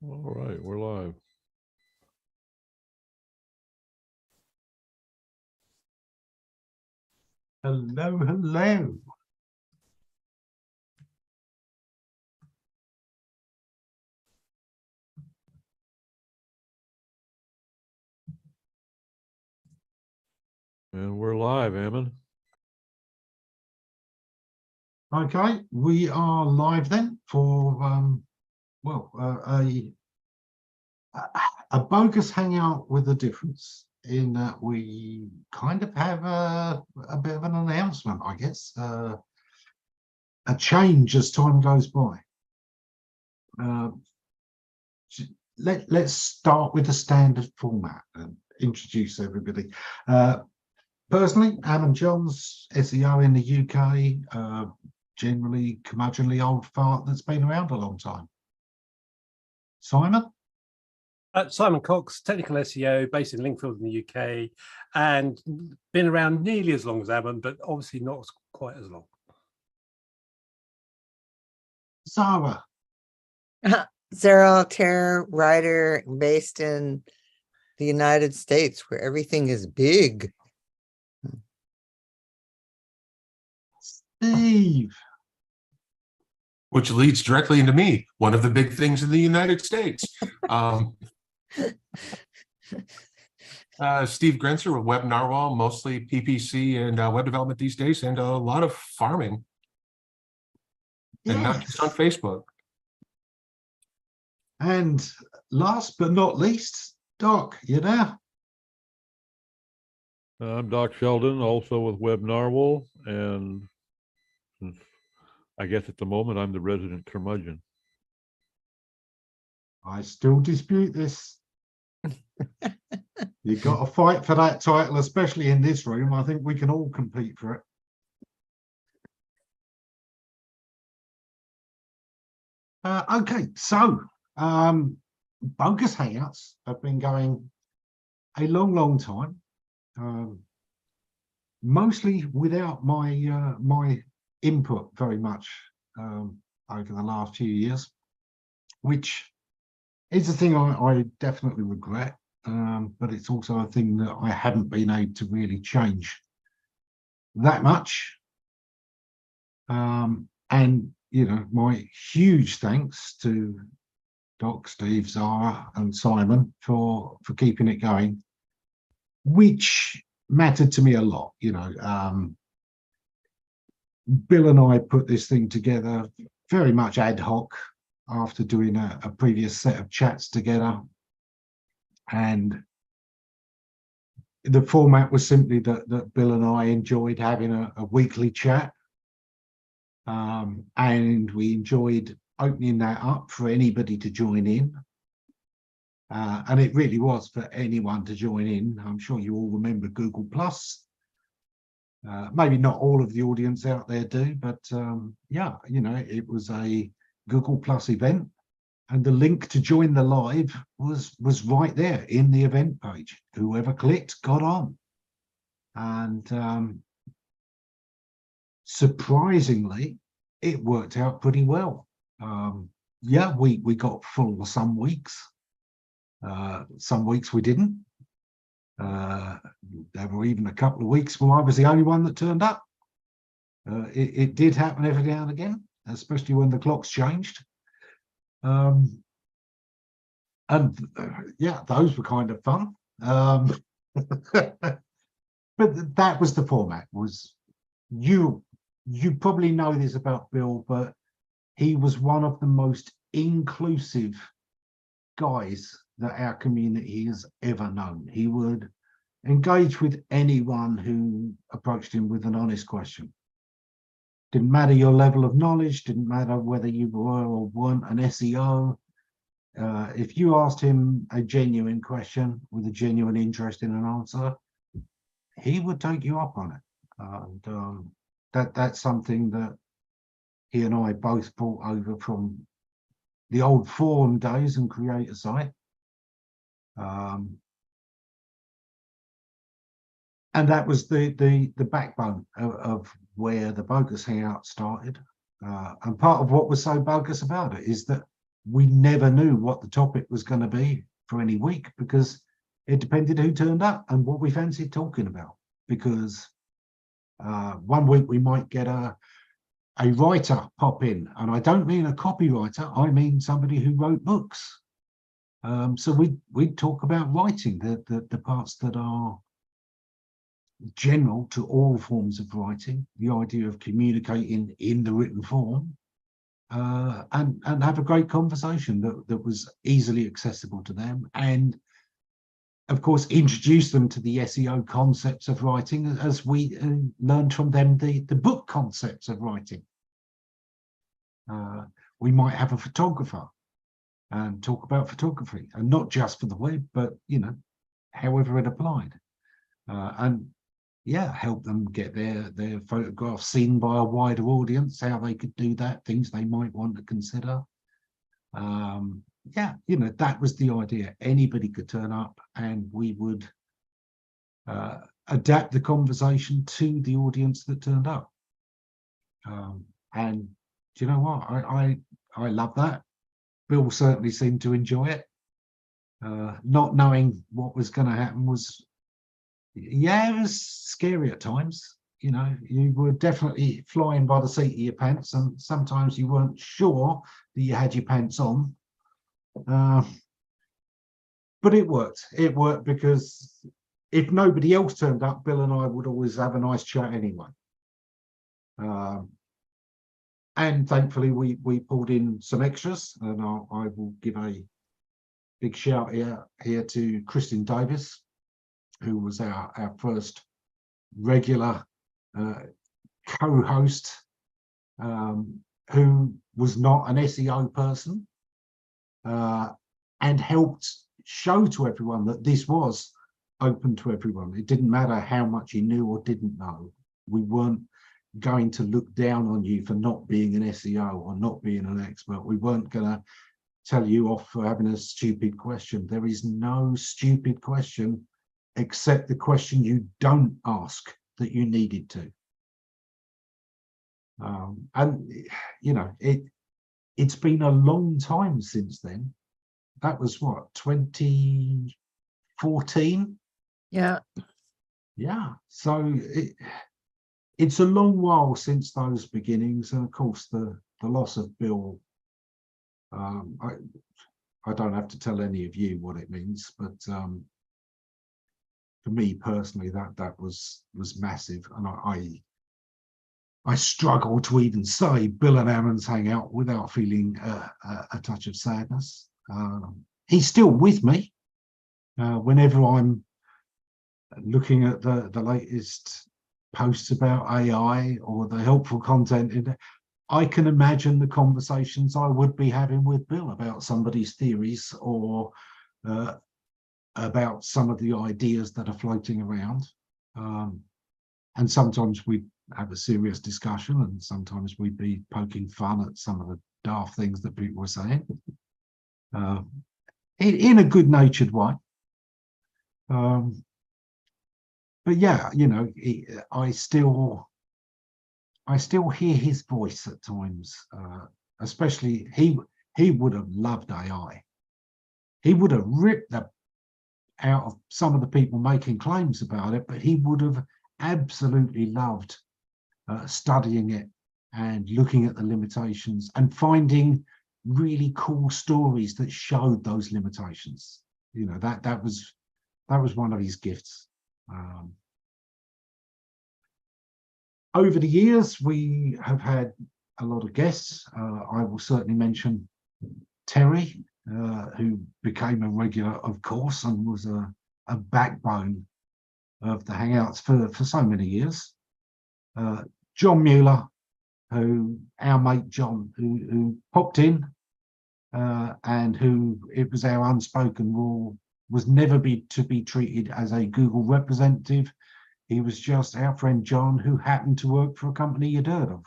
All right, we're live. Hello, hello. And we're live, Ammon. Okay, we are live then for a bogus hangout with a difference in that we kind of have a bit of an announcement, I guess, a change as time goes by. Let's start with the standard format and introduce everybody. Personally, Ammon Johns, SEO in the UK, generally curmudgeonly old fart that's been around a long time. Simon? Simon Cox, technical SEO, based in Lingfield in the UK, and been around nearly as long as Ammon, but obviously not quite as long. Zara? Zara Terror writer based in the United States, where everything is big. Steve? Which leads directly into me, one of the big things in the United States. Steve Grenzer with Web Narwhal, mostly PPC and web development these days, and a lot of farming. And not just on Facebook. And last but not least, Doc, you there? I'm Doc Sheldon, also with Web Narwhal, and I guess at the moment I'm the resident curmudgeon. I still dispute this. You've got to fight for that title, especially in this room. I think we can all compete for it. Okay, so bogus hangouts have been going a long time, mostly without my my input very much over the last few years, which is a thing I definitely regret, but it's also a thing that I haven't been able to really change that much. And you know, my huge thanks to Doc, Steve, Zara and Simon for keeping it going, which mattered to me a lot. You know, Bill and I put this thing together very much ad hoc after doing a previous set of chats together, and the format was simply that Bill and I enjoyed having a weekly chat, and we enjoyed opening that up for anybody to join in, and it really was for anyone to join in. I'm sure you all remember Google Plus. Maybe not all of the audience out there do, but yeah, you know, it was a Google Plus event, and the link to join the live was right there in the event page. Whoever clicked got on, and surprisingly, it worked out pretty well. Yeah, we got full some weeks we didn't. There were even a couple of weeks where I was the only one that turned up. It did happen every now and again, especially when the clocks changed. Yeah, those were kind of fun. But that was the format. Was you probably know this about Bill, but he was one of the most inclusive guys that our community has ever known. He would engage with anyone who approached him with an honest question. Didn't matter your level of knowledge, didn't matter whether you were or weren't an SEO. If you asked him a genuine question with a genuine interest in an answer, he would take you up on it. And that's something that he and I both brought over from the old forum days and creator site. And that was the backbone of where the Bogus Hangout started. And part of what was so bogus about it is that we never knew what the topic was going to be for any week, because it depended who turned up and what we fancied talking about. Because one week we might get a writer pop in, and I don't mean a copywriter, I mean somebody who wrote books. So we'd talk about writing, the parts that are general to all forms of writing, the idea of communicating in the written form, and have a great conversation that was easily accessible to them, and of course introduce them to the SEO concepts of writing as we learned from them the book concepts of writing. We might have a photographer and talk about photography, and not just for the web, but however it applied, and yeah, help them get their photographs seen by a wider audience, how they could do that, things they might want to consider. Yeah, that was the idea. Anybody could turn up, and we would adapt the conversation to the audience that turned up. And do you know what? I love that. Bill certainly seemed to enjoy it. Not knowing what was going to happen was, yeah, it was scary at times. You were definitely flying by the seat of your pants, and sometimes you weren't sure that you had your pants on. But it worked. It worked because if nobody else turned up, Bill and I would always have a nice chat anyway. And thankfully, we pulled in some extras, and I will give a big shout here to Kristin Davis, who was our first regular co-host, who was not an SEO person, and helped show to everyone that this was open to everyone. It didn't matter how much you knew or didn't know. We weren't going to look down on you for not being an SEO or not being an expert. We weren't going to tell you off for having a stupid question. There is no stupid question except the question you don't ask that you needed to. And it's been a long time since then. That was what, 2014? Yeah. Yeah. So it's a long while since those beginnings, and of course the loss of Bill. I don't have to tell any of you what it means, but for me personally, that was massive, and I struggle to even say Bill and Ammon's Hangout without feeling a touch of sadness. He's still with me whenever I'm looking at the latest posts about AI or the helpful content in it. I can imagine the conversations I would be having with Bill about somebody's theories, or about some of the ideas that are floating around. And sometimes we'd have a serious discussion, and sometimes we'd be poking fun at some of the daft things that people were saying, in a good-natured way. But yeah, I still hear his voice at times, especially he would have loved AI. He would have ripped the out of some of the people making claims about it, but he would have absolutely loved studying it and looking at the limitations and finding really cool stories that showed those limitations. That was one of his gifts. Over the years, we have had a lot of guests. I will certainly mention Terry, who became a regular, of course, and was a backbone of the Hangouts for so many years. John Mueller, our mate John, who popped in, and who, it was our unspoken rule, was never to be treated as a Google representative. He was just our friend John, who happened to work for a company you'd heard of.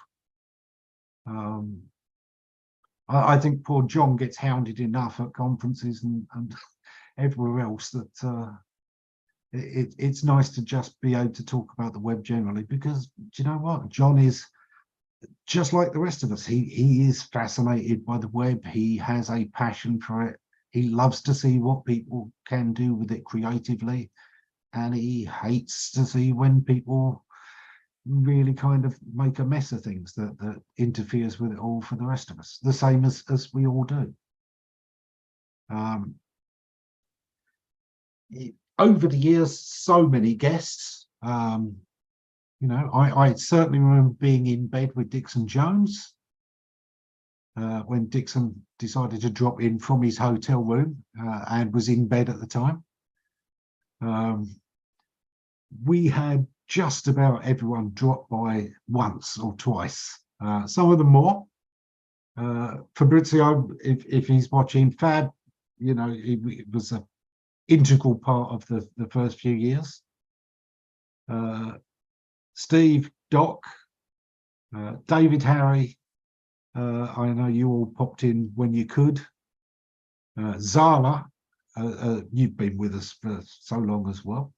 I think poor John gets hounded enough at conferences and everywhere else that it's nice to just be able to talk about the web generally, because do you know what? John is just like the rest of us, he is fascinated by the web. He has a passion for it. He loves to see what people can do with it creatively, and he hates to see when people really kind of make a mess of things that interferes with it all for the rest of us, the same as we all do. Over the years, so many guests. You know, I certainly remember being in bed with Dixon Jones when Dixon decided to drop in from his hotel room and was in bed at the time. We had just about everyone drop by once or twice, some of them more. Fabrizio, if he's watching, Fab, you know, it was an integral part of the first few years. Steve, Doc, David, Harry, I know you all popped in when you could. Zala, you've been with us for so long as well.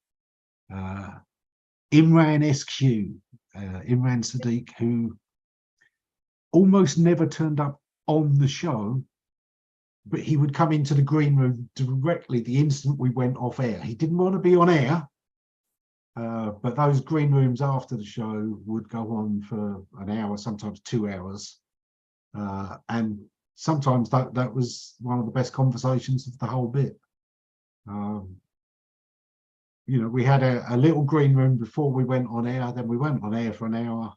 Imran SQ, Imran Sadiq, who almost never turned up on the show, but he would come into the green room directly the instant we went off air. He didn't want to be on air, but those green rooms after the show would go on for an hour, sometimes 2 hours. And sometimes that was one of the best conversations of the whole bit. You know, we had a little green room before we went on air, then we went on air for an hour,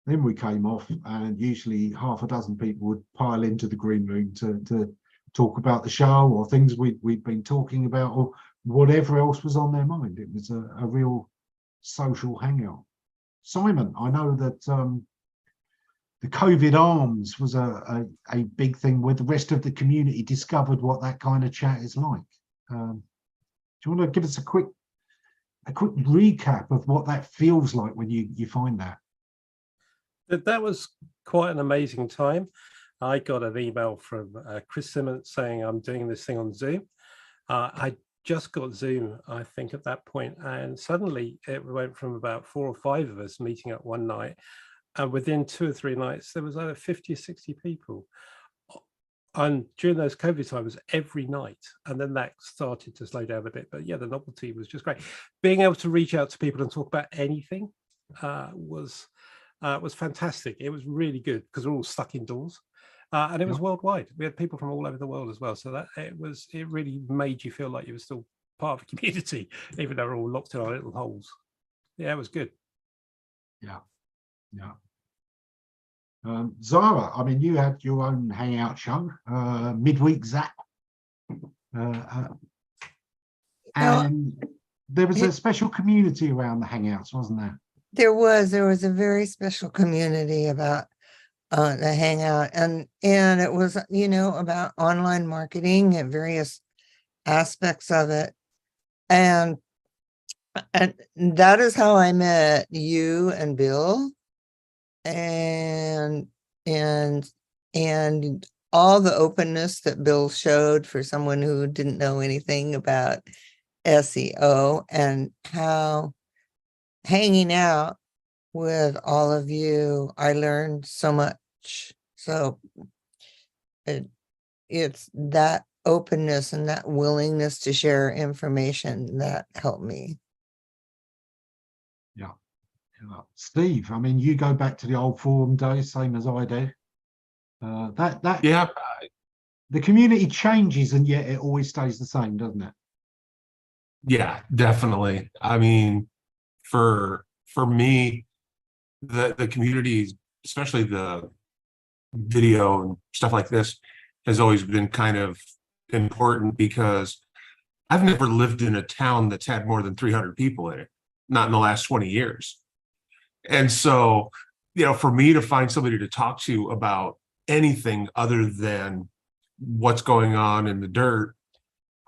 then we came off, and usually half a dozen people would pile into the green room to talk about the show or things we'd been talking about or whatever else was on their mind. It was a real social hangout. Simon, I know that the COVID arms was a big thing where the rest of the community discovered what that kind of chat is like. Do you want to give us a quick recap of what that feels like when you find that? That was quite an amazing time. I got an email from Chris Simmons saying I'm doing this thing on Zoom. I just got Zoom, I think, at that point, and suddenly it went from about 4 or 5 of us meeting up one night, and within 2 or 3 nights there was over 50 or 60 people. And during those COVID times, every night, and then that started to slow down a bit. But yeah, the novelty was just great. Being able to reach out to people and talk about anything was fantastic. It was really good because we're all stuck indoors, and it was worldwide. We had people from all over the world as well. So that it really made you feel like you were still part of a community, even though we're all locked in our little holes. Yeah, it was good. Yeah. Zara, I mean, you had your own hangout show, Midweek Zap, and there was a special community around the hangouts, wasn't there? There was a very special community about the hangout, and it was, you know, about online marketing and various aspects of it, and that is how I met you and Bill, and all the openness that Bill showed for someone who didn't know anything about SEO, and how hanging out with all of you, I learned so much. So it's that openness and that willingness to share information that helped me. Yeah. Steve, I mean, you go back to the old forum days, same as I do. Yeah, the community changes, and yet it always stays the same, doesn't it? yeah, definitely. I mean, for me, the community, especially the video and stuff like this, has always been kind of important because I've never lived in a town that's had more than 300 people in it, not in the last 20 years. And so, you know, for me to find somebody to talk to about anything other than what's going on in the dirt,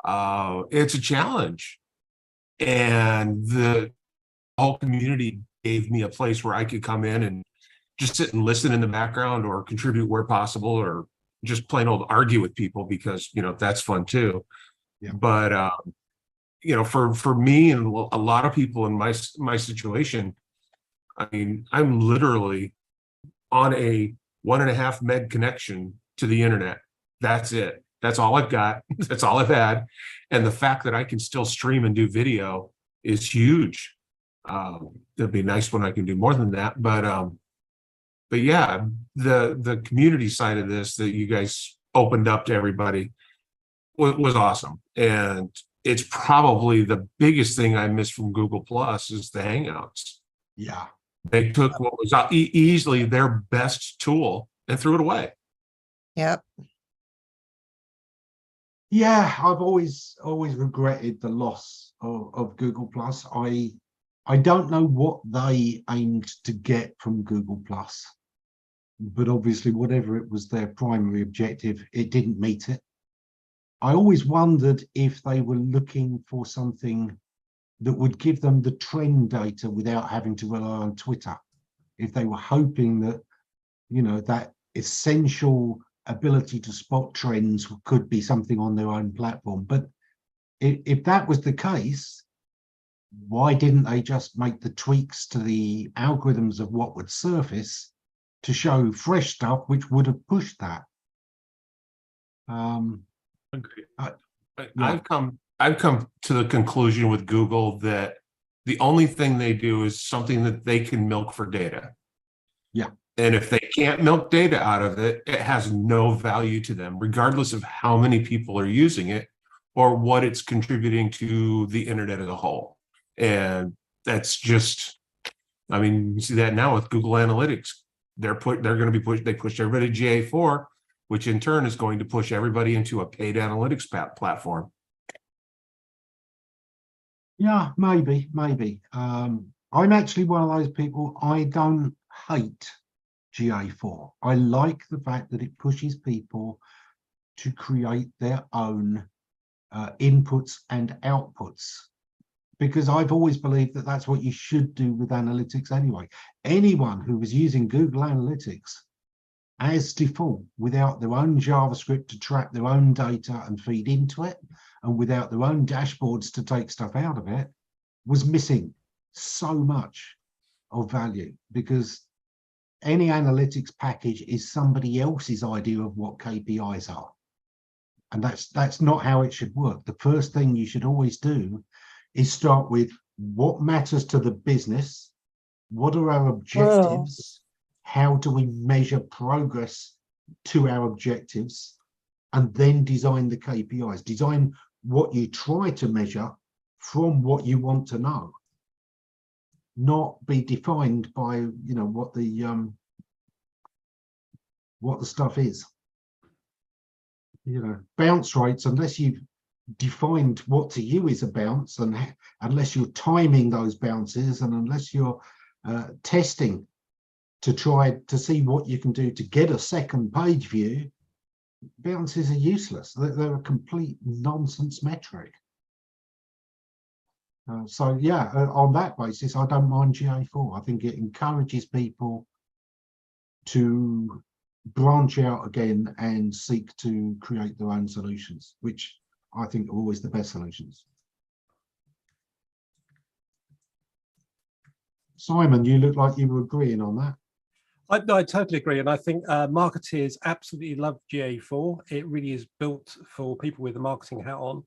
it's a challenge. And the whole community gave me a place where I could come in and just sit and listen in the background or contribute where possible, or just plain old argue with people, because, you know, that's fun too. Yeah. But, you know, for me and a lot of people in my situation, I mean, I'm literally on a 1.5 meg connection to the internet. That's it. That's all I've got. That's all I've had. And the fact that I can still stream and do video is huge. It'd be nice when I can do more than that. But yeah, the community side of this that you guys opened up to everybody was awesome. And it's probably the biggest thing I missed from Google Plus is the Hangouts. Yeah. They took what was easily their best tool and threw it away. Yep. Yeah, I've always regretted the loss of Google Plus. I don't know what they aimed to get from Google Plus, but obviously whatever it was their primary objective, it didn't meet it. I always wondered if they were looking for something that would give them the trend data without having to rely on Twitter. If they were hoping that, you know, that essential ability to spot trends could be something on their own platform. But if that was the case, why didn't they just make the tweaks to the algorithms of what would surface to show fresh stuff, which would have pushed that? I've come to the conclusion with Google that the only thing they do is something that they can milk for data. Yeah. And if they can't milk data out of it, it has no value to them, regardless of how many people are using it or what it's contributing to the internet as a whole. And that's just, I mean, you see that now with Google Analytics. They're going to be pushed. They pushed everybody to GA4, which in turn is going to push everybody into a paid analytics platform. Yeah, maybe. I'm actually one of those people. I don't hate GA4. I like the fact that it pushes people to create their own inputs and outputs, because I've always believed that that's what you should do with analytics anyway. Anyone who was using Google Analytics as default without their own JavaScript to track their own data and feed into it, and without their own dashboards to take stuff out of it, was missing so much of value, because any analytics package is somebody else's idea of what KPIs are. And that's not how it should work. The first thing you should always do is start with what matters to the business, what are our objectives, how do we measure progress to our objectives, and then design the KPIs. Design what you try to measure from what you want to know, not be defined by, you know, what the stuff is. You know, bounce rates, unless you've defined what to you is a bounce, and unless you're timing those bounces, and unless you're testing to try to see what you can do to get a second page view, bounces are useless. They're a complete nonsense metric. So yeah, on that basis, I don't mind GA4. I think it encourages people to branch out again and seek to create their own solutions, which I think are always the best solutions. Simon, you look like you were agreeing on that. I totally agree. And I think marketeers absolutely love GA4. It really is built for people with a marketing hat on.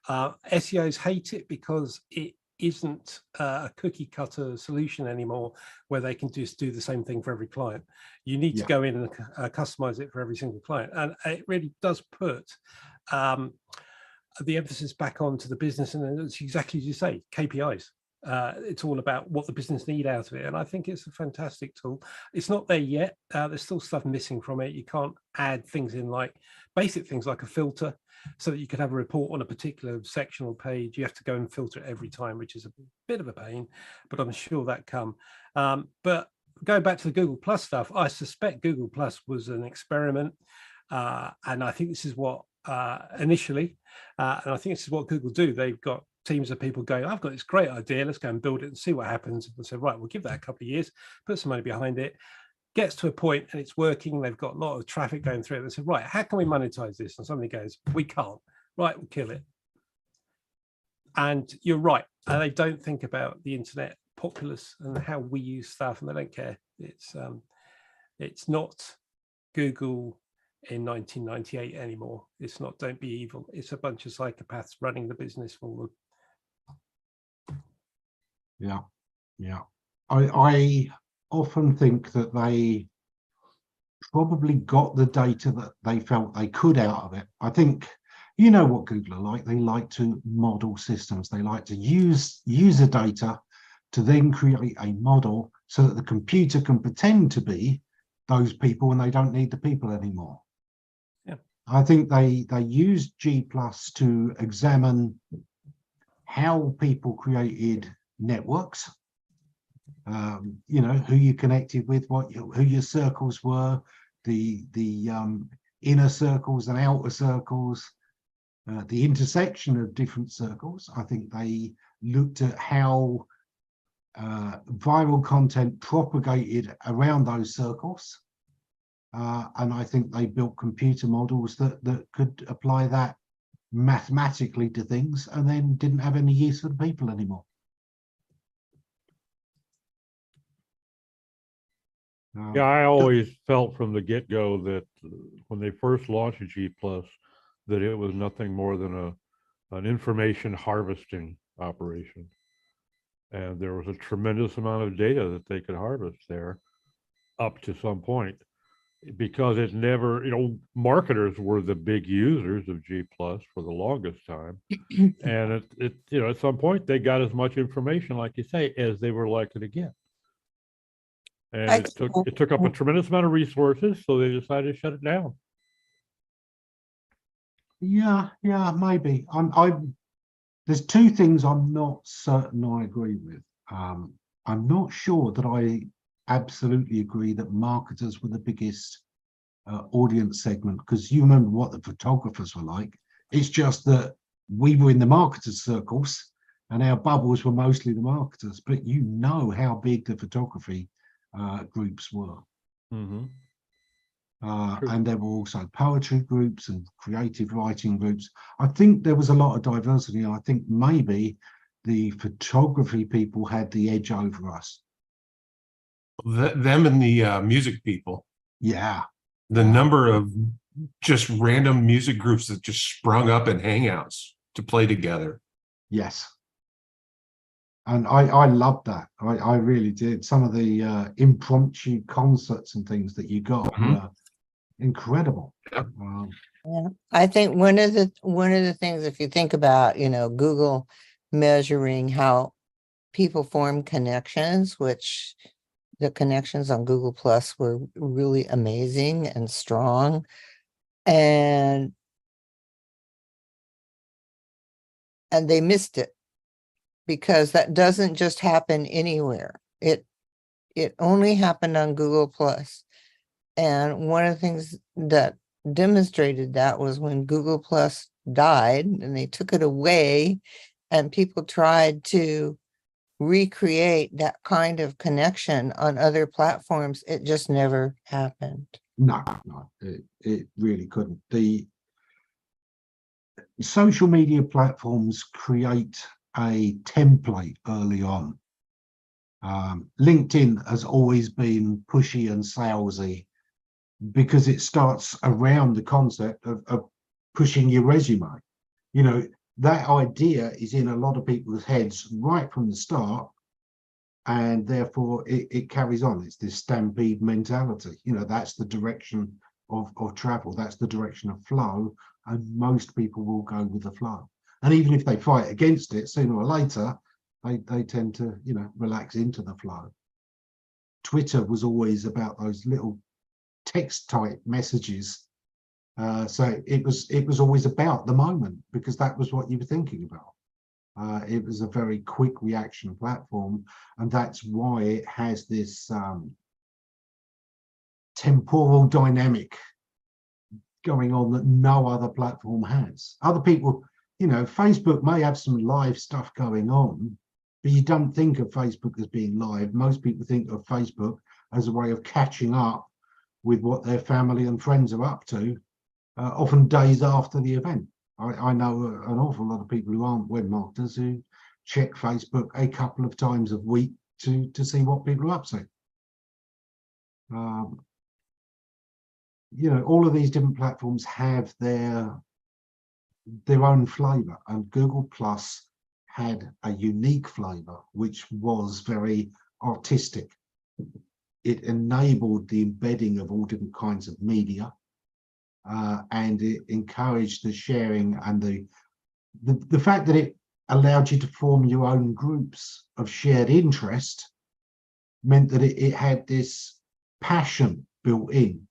SEOs hate it because it isn't a cookie cutter solution anymore where they can just do the same thing for every client. You need to go in and customize it for every single client. And it really does put the emphasis back onto the business. And it's exactly as you say, KPIs. It's all about what the business need out of it, and I think it's a fantastic tool. It's not there yet. There's still stuff missing from it. You can't add things in, like basic things like a filter, so that you could have a report on a particular section or page. You have to go and filter it every time, which is a bit of a pain, but I'm sure that come. But going back to the Google Plus stuff, I suspect Google Plus was an experiment, and I think this is what initially, and I think this is what Google do. They've got teams of people going, I've got this great idea, let's go and build it and see what happens. And say, right, we'll give that a couple of years, put some money behind it, gets to a point and it's working, they've got a lot of traffic going through it. They say, right, how can we monetize this? And somebody goes, we can't. Right, we'll kill it. And you're right, they don't think about the internet populace and how we use stuff, and they don't care. It's It's not Google in 1998 anymore. It's not Don't Be Evil. It's a bunch of psychopaths running the business for them. Yeah, yeah. I often think that they probably got the data that they felt they could out of it. I think, you know what Google are like. They like to model systems. They like to use user data to then create a model so that the computer can pretend to be those people and they don't need the people anymore. Yeah. I think they used G+ to examine how people created networks, you know, who you connected with, who your circles were, the inner circles and outer circles, the intersection of different circles. I think they looked at how viral content propagated around those circles. And I think they built computer models that could apply that mathematically to things, and then didn't have any use for the people anymore. Yeah, I always felt from the get-go that when they first launched G+, that it was nothing more than an information harvesting operation. And there was a tremendous amount of data that they could harvest there up to some point, because it never, you know, marketers were the big users of G+ for the longest time. And it, you know, at some point they got as much information, like you say, as they were likely to get. And it took up a tremendous amount of resources, so they decided to shut it down. Yeah, maybe. There's two things I'm not certain I agree with. I'm not sure that I absolutely agree that marketers were the biggest audience segment, because you remember what the photographers were like. It's just that we were in the marketers' circles and our bubbles were mostly the marketers, but you know how big the photography groups were. Mm-hmm. And there were also poetry groups and creative writing groups. I think there was a lot of diversity. I think maybe the photography people had the edge over us. Them and the music people. Yeah. The number of just random music groups that just sprung up in Hangouts to play together. Yes. And I loved that. I really did. Some of the impromptu concerts and things that you got were incredible. Yeah, I think one of the things, if you think about, you know, Google measuring how people form connections, which the connections on Google Plus were really amazing and strong, and they missed it, because that doesn't just happen anywhere. It only happened on Google Plus. And one of the things that demonstrated that was when Google Plus died and they took it away, and people tried to recreate that kind of connection on other platforms. It just never happened. No, it really couldn't. The social media platforms create a template early on. LinkedIn has always been pushy and salesy because it starts around the concept of pushing your resume. You know, that idea is in a lot of people's heads right from the start, and therefore it carries on. It's this stampede mentality. You know, that's the direction of travel. That's the direction of flow, and most people will go with the flow. And even if they fight against it, sooner or later, they tend to, you know, relax into the flow. Twitter was always about those little text type messages. So it was always about the moment, because that was what you were thinking about. It was a very quick reaction platform, and that's why it has this temporal dynamic going on that no other platform has. Other people, you know, Facebook may have some live stuff going on, but you don't think of Facebook as being live. Most people think of Facebook as a way of catching up with what their family and friends are up to, often days after the event. I know an awful lot of people who aren't web marketers who check Facebook a couple of times a week to see what people are up to. you know, all of these different platforms have their own flavor, and Google Plus had a unique flavor, which was very artistic. It enabled the embedding of all different kinds of media, and it encouraged the sharing, and the fact that it allowed you to form your own groups of shared interest meant that it had this passion built in.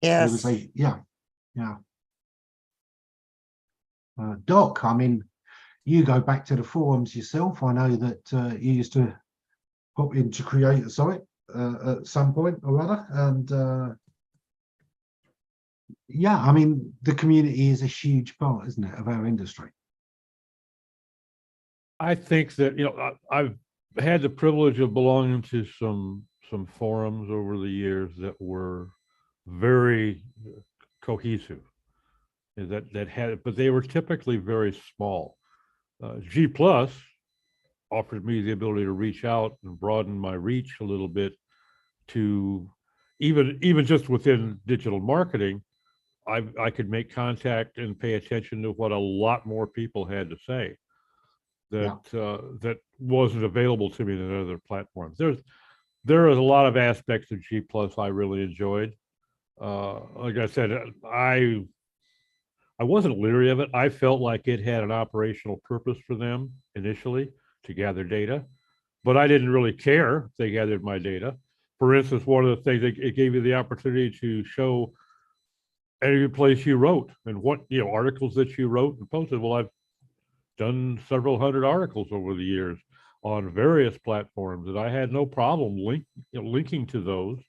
There was Yes. yeah. Doc, I mean, you go back to the forums yourself. I know that you used to pop in to create a site at some point or other, and yeah, I mean, the community is a huge part, isn't it, of our industry? I think that, you know, I've had the privilege of belonging to some forums over the years that were very cohesive, and that had, but they were typically very small. G Plus offered me the ability to reach out and broaden my reach a little bit to even just within digital marketing. I could make contact and pay attention to what a lot more people had to say that that wasn't available to me than other platforms. There is a lot of aspects of G Plus I really enjoyed. Like I said, I wasn't leery of it. I felt like it had an operational purpose for them initially to gather data, but I didn't really care if they gathered my data. For instance, one of the things, it gave you the opportunity to show any place you wrote and what, you know, articles that you wrote and posted. Well, I've done several hundred articles over the years on various platforms, and I had no problem linking to those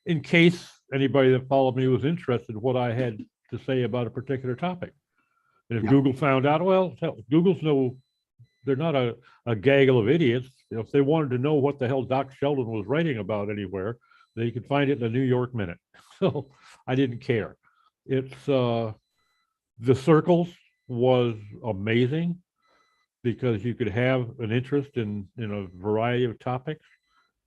in case anybody that followed me was interested in what I had to say about a particular topic. And if Google found out, well, Google's they're not a gaggle of idiots. You know, if they wanted to know what the hell Doc Sheldon was writing about anywhere, they could find it in the New York Minute. So I didn't care. It's the circles was amazing because you could have an interest in a variety of topics,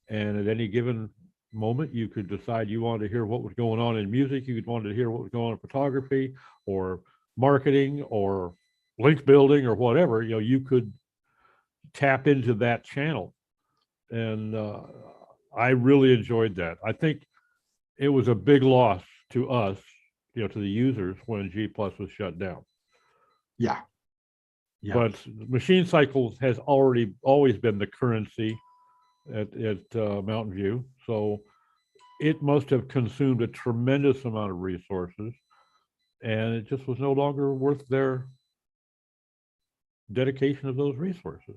and at any given moment you could decide you wanted to hear what was going on in music, you wanted to hear what was going on in photography or marketing or link building or whatever. You know, you could tap into that channel, and I really enjoyed that. I think it was a big loss to us, you know, to the users when G Plus was shut down. Yeah. But Machine Cycles has always been the currency at Mountain View, so it must have consumed a tremendous amount of resources, and it just was no longer worth their dedication of those resources.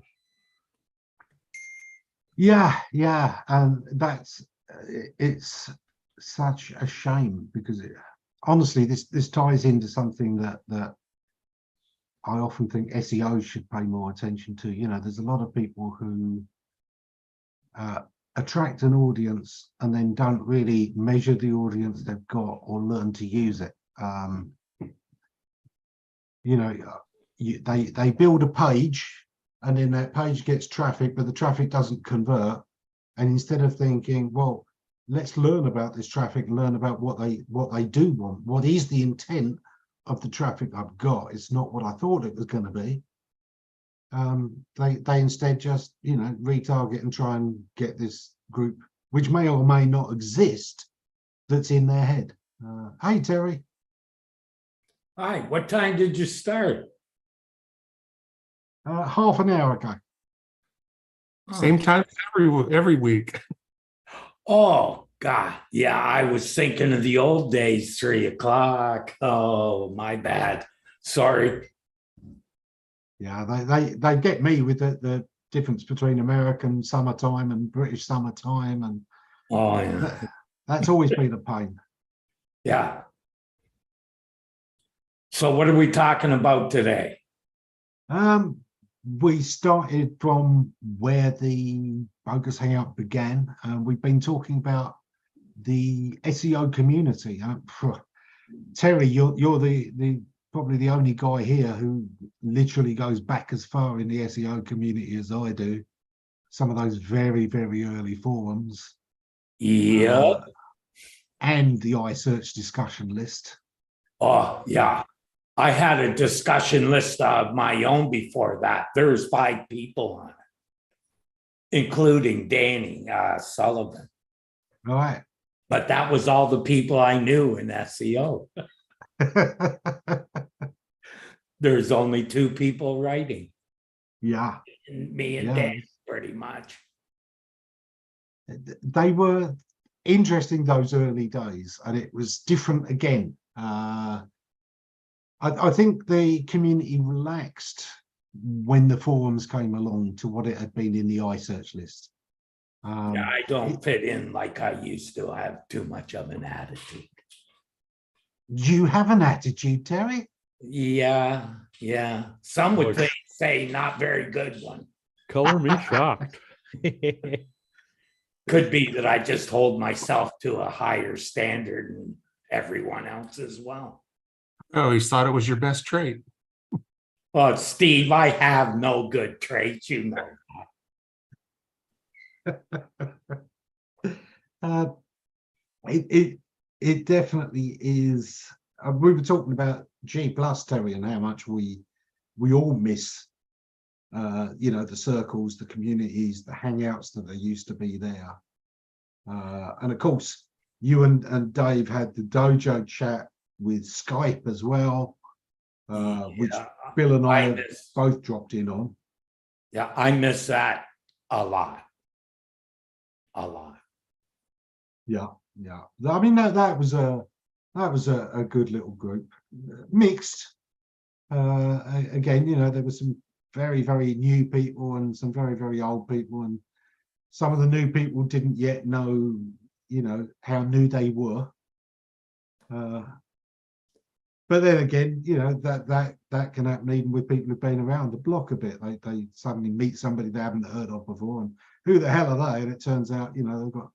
Yeah, and it's such a shame because honestly, this ties into something that I often think SEO should pay more attention to. You know, there's a lot of people who attract an audience and then don't really measure the audience they've got or learn to use it. You know, they build a page, and then that page gets traffic, but the traffic doesn't convert. And instead of thinking, well, let's learn about this traffic and learn about what they do want, what is the intent of the traffic I've got, it's not what I thought it was going to be. They instead just, you know, retarget and try and get this group, which may or may not exist, that's in their head. Hey, Terry. Hi, what time did you start? Half an hour ago. Same time every week. Oh, God. Yeah, I was thinking of the old days, 3 o'clock. Oh, my bad. Sorry. Yeah, they get me with the difference between American summertime and British summertime, and Oh, yeah. that's always been a pain. Yeah. So what are we talking about today? We started from where the Bogus Hangout began. We've been talking about the SEO community. Terry, you're the probably the only guy here who literally goes back as far in the SEO community as I do. Some of those very, very early forums. Yeah. and the iSearch discussion list. Oh, yeah. I had a discussion list of my own before that. There was 5 people on it, including Danny Sullivan. All right. But that was all the people I knew in SEO. There's only 2 people writing, Yeah. me and Yeah. Dan, pretty much. They were interesting, those early days, and it was different again. I think the community relaxed when the forums came along to what it had been in the iSearch list. Yeah, I don't fit in like I used to. I have too much of an attitude. You have an attitude, Terry? Yeah, yeah. Some would Boy. say not very good one. Color me shocked. Could be that I just hold myself to a higher standard than everyone else as well. I always thought it was your best trait. Well, Steve, I have no good traits, you know. It definitely is. We were talking about G plus, Terry, and how much we all miss the circles, the communities, the hangouts that used to be there. And of course, you and Dave had the dojo chat with Skype as well, which Bill and I both dropped in on. Yeah, I miss that a lot. A lot. Yeah. I mean, that was a good little group, mixed. Again, there were some very, very new people and some very, very old people, and some of the new people didn't yet know, how new they were. But then again, that can happen even with people who've been around the block a bit. They suddenly meet somebody they haven't heard of before, and who the hell are they? And it turns out, they've got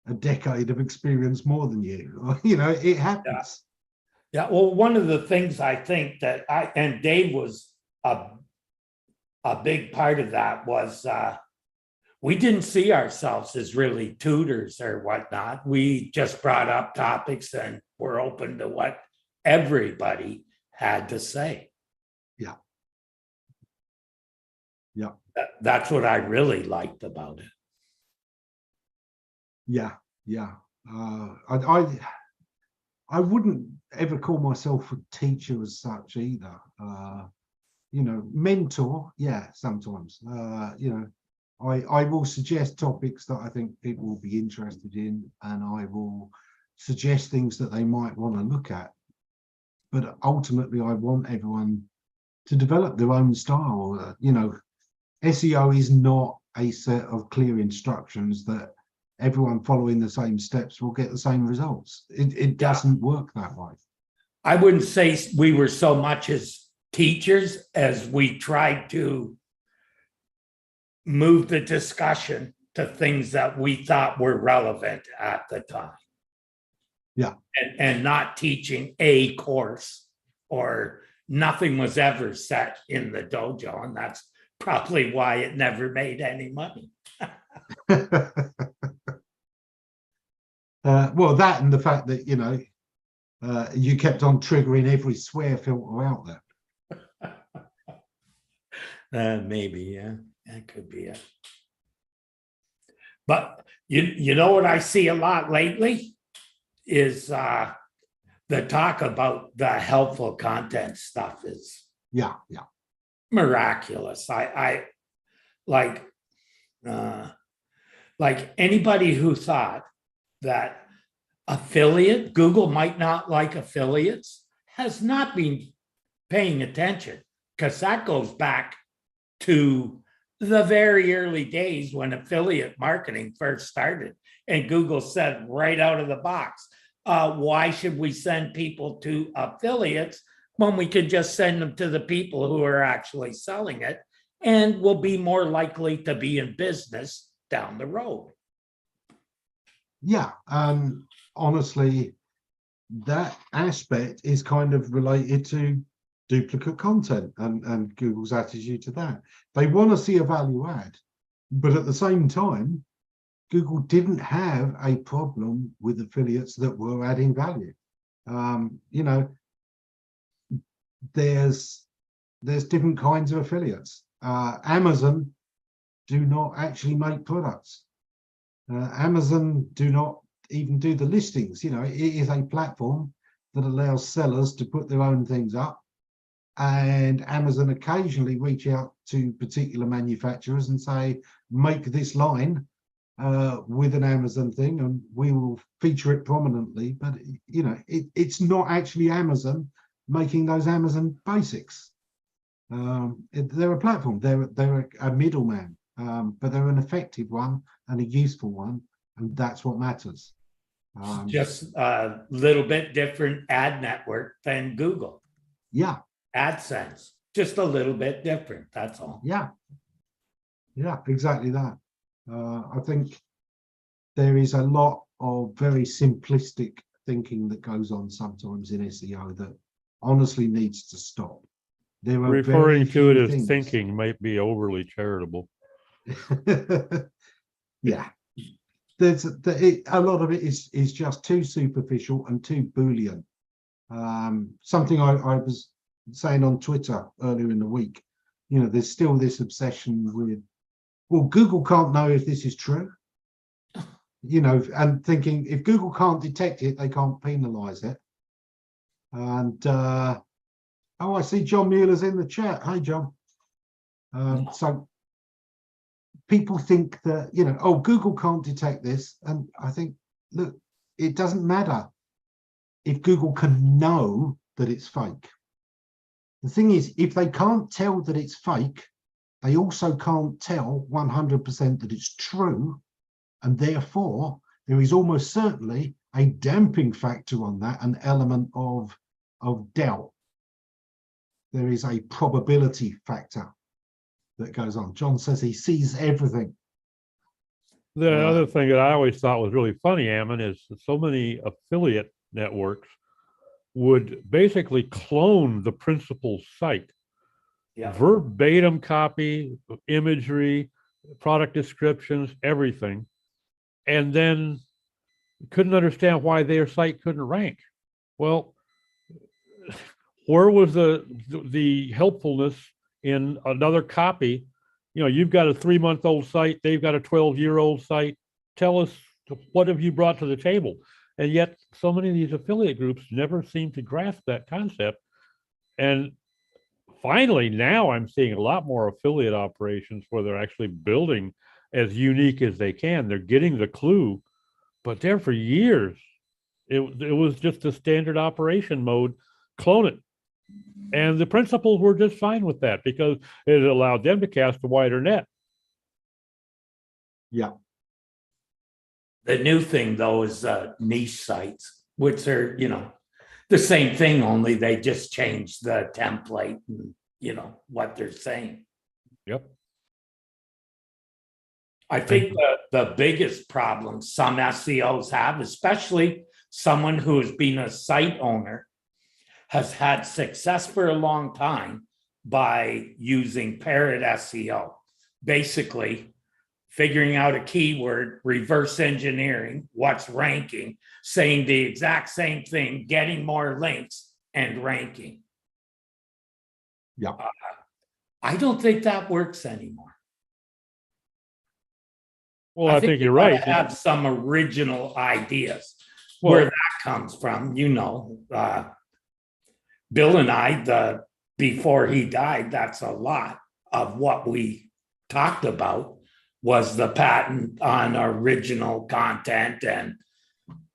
a decade of experience more than you. It happens. Yeah, well, one of the things I think that and Dave was a big part of that was we didn't see ourselves as really tutors or whatnot. We just brought up topics and were open to what everybody had to say. Yeah. That's what I really liked about it. Yeah. I wouldn't ever call myself a teacher as such either. Mentor, yeah, sometimes. I will suggest topics that I think people will be interested in, and I will suggest things that they might want to look at. But ultimately, I want everyone to develop their own style. SEO is not a set of clear instructions that everyone following the same steps will get the same results. It doesn't work that way. I wouldn't say we were so much as teachers as we tried to move the discussion to things that we thought were relevant at the time. Yeah. And not teaching a course, or nothing was ever set in the dojo. And that's probably why it never made any money. Well, that and the fact that, you kept on triggering every swear filter out there. Maybe, yeah, that could be it. But you know what I see a lot lately is the talk about the helpful content stuff is miraculous. I like anybody who thought that Google might not like affiliates has not been paying attention, because that goes back to the very early days when affiliate marketing first started. And Google said right out of the box, why should we send people to affiliates when we could just send them to the people who are actually selling it and will be more likely to be in business down the road? Yeah, honestly, that aspect is kind of related to duplicate content and Google's attitude to that. They want to see a value add, but at the same time, Google didn't have a problem with affiliates that were adding value. You know, there's different kinds of affiliates. Amazon do not actually make products. Amazon do not even do the listings. You know, it is a platform that allows sellers to put their own things up, and Amazon occasionally reach out to particular manufacturers and say, make this line with an Amazon thing and we will feature it prominently. But you know, it's not actually Amazon making those Amazon basics. They're a platform, they're a middleman, but they're an effective one and a useful one, and that's what matters. Just a little bit different ad network than Google. Yeah. AdSense, just a little bit different, that's all. Yeah, exactly that. I think there is a lot of very simplistic thinking that goes on sometimes in SEO that honestly needs to stop. There are Referring to it as things. thinking might be overly charitable. Yeah, a lot of it is just too superficial and too Boolean. Something I was saying on Twitter earlier in the week, you know, there's still this obsession with, well, Google can't know if this is true, you know, and thinking if Google can't detect it, they can't penalize it. And oh, I see John Mueller's in the chat. Hi, John. So people think that, you know, oh, Google can't detect this. And I think, look, it doesn't matter if Google can know that it's fake. The thing is, if they can't tell that it's fake, they also can't tell 100% that it's true. And therefore, there is almost certainly a damping factor on that, an element of doubt. There is a probability factor that goes on. John says he sees everything. The other thing that I always thought was really funny, Ammon, is that so many affiliate networks would basically clone the principal site. Yeah. Verbatim copy, imagery, product descriptions, everything. And then couldn't understand why their site couldn't rank. Well, where was the helpfulness in another copy? You know, you've got a 3-month-old site, they've got a 12-year-old site. Tell us, what have you brought to the table? And yet so many of these affiliate groups never seem to grasp that concept. And finally, now I'm seeing a lot more affiliate operations where they're actually building as unique as they can. They're getting the clue, but there for years, it was just a standard operation mode, clone it. And the principals were just fine with that because it allowed them to cast a wider net. Yeah. The new thing, though, is niche sites, which are, you know, the same thing, only they just changed the template and, you know, what they're saying. Yep. I think the biggest problem some SEOs have, especially someone who has been a site owner, has had success for a long time by using parrot SEO. Basically, figuring out a keyword, reverse engineering what's ranking, saying the exact same thing, getting more links and ranking. Yeah. I don't think that works anymore. Well, I think you're you gotta right. have some original ideas. Well, where that comes from, you know, Bill and I, before he died, that's a lot of what we talked about was the patent on original content, and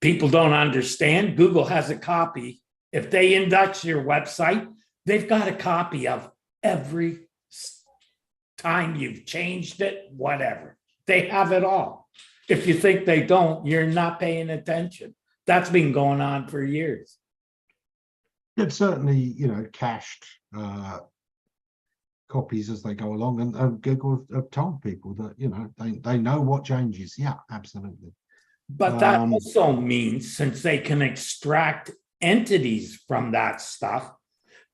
people don't understand. Google has a copy. If they index your website, they've got a copy of every time you've changed it, whatever. They have it all. If you think they don't, you're not paying attention. That's been going on for years. They've certainly, you know, cached copies as they go along, and Google have told people that, you know, they know what changes. Yeah, absolutely. But that also means, since they can extract entities from that stuff,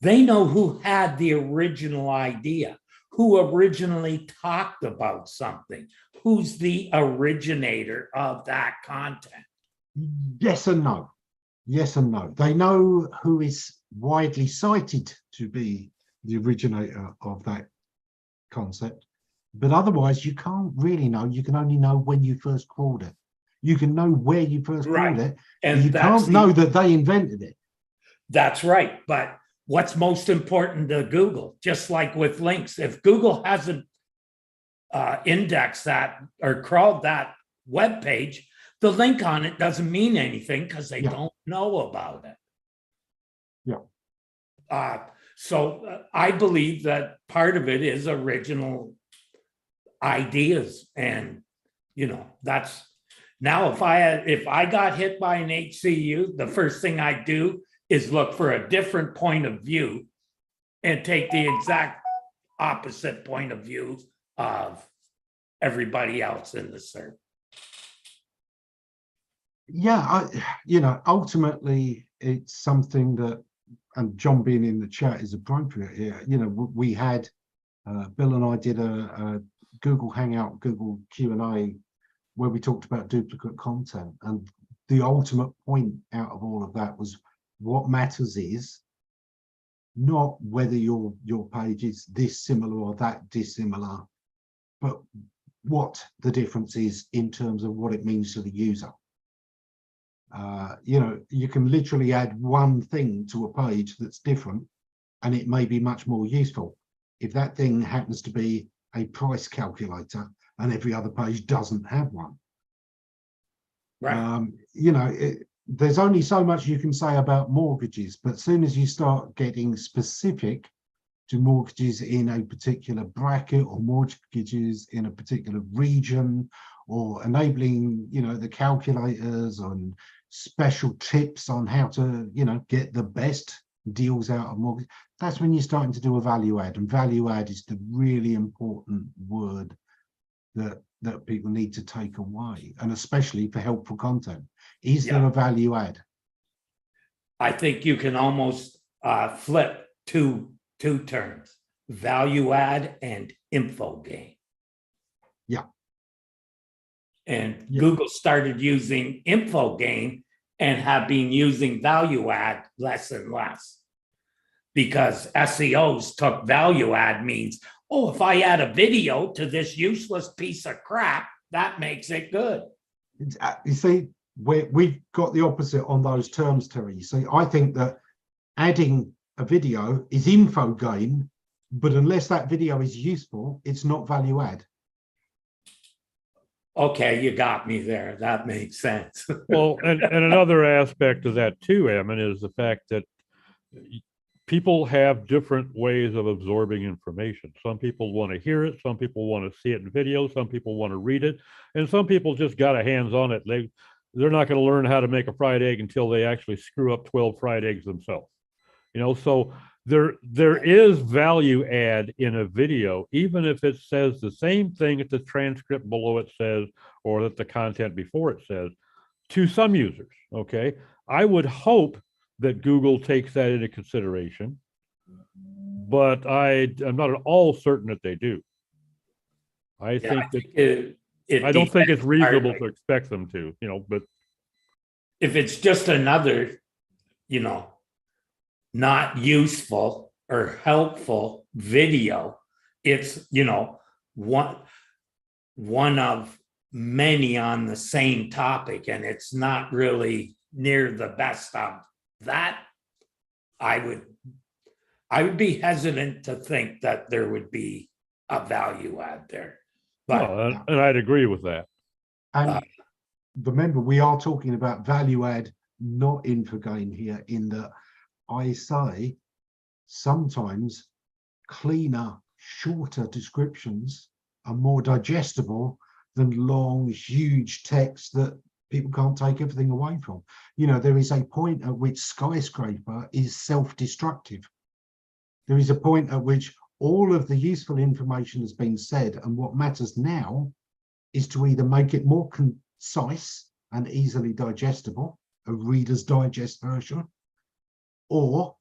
they know who had the original idea, who originally talked about something? Who's the originator of that content? Yes and no. Yes and no. They know who is widely cited to be the originator of that concept, but otherwise you can't really know. You can only know when you first crawled it. You can know where you first Right. crawled it, And you that's can't know that they invented it. That's right. But what's most important to Google, just like with links, if Google hasn't indexed that or crawled that web page, the link on it doesn't mean anything because they don't know about it. So I believe that part of it is original ideas, and that's now if I got hit by an HCU, the first thing I do is look for a different point of view and take the exact opposite point of view of everybody else in the server. Yeah, ultimately it's something that, and John being in the chat is appropriate here. We had Bill and I did a Google Hangout, Google Q&A, where we talked about duplicate content, and the ultimate point out of all of that was what matters is not whether your page is this similar or that dissimilar, but what the difference is in terms of what it means to the user. You can literally add one thing to a page that's different and it may be much more useful. If that thing happens to be a price calculator and every other page doesn't have one. Right. There's only so much you can say about mortgages, but as soon as you start getting specific to mortgages in a particular bracket or mortgages in a particular region, or enabling, the calculators and special tips on how to, get the best deals out of mortgage, that's when you're starting to do a value add. And value add is the really important word that people need to take away, and especially for helpful content. Is there a value add? I think you can almost flip two terms: value add and info gain. Yeah. And Google started using info gain and have been using value add less and less, because SEOs took value add means, oh, if I add a video to this useless piece of crap, that makes it good. You see, we've got the opposite on those terms, Terry. So I think that adding a video is info gain, but unless that video is useful, it's not value add. Okay, you got me there. That makes sense. Well, and another aspect of that too, Ammon, is the fact that people have different ways of absorbing information. Some people want to hear it, some people want to see it in video, some people want to read it, and some people just got a hands on it. They're not going to learn how to make a fried egg until they actually screw up 12 fried eggs themselves. So there is value add in a video, even if it says the same thing that the transcript below it says, or that the content before it says, to some users. Okay, I would hope that Google takes that into consideration, but I'm not at all certain that they do. I think that I don't think it's reasonable to expect them to, but if it's just another, not useful or helpful video, it's, one of many on the same topic, and it's not really near the best of that, I would be hesitant to think that there would be a value add there. But and I'd agree with that. And remember, we are talking about value add, not info gain here, in that I say sometimes cleaner, shorter descriptions are more digestible than long, huge text that people can't take everything away from. There is a point at which skyscraper is self-destructive. There is a point at which all of the useful information has been said, and what matters now is to either make it more concise and easily digestible, a Reader's Digest version, or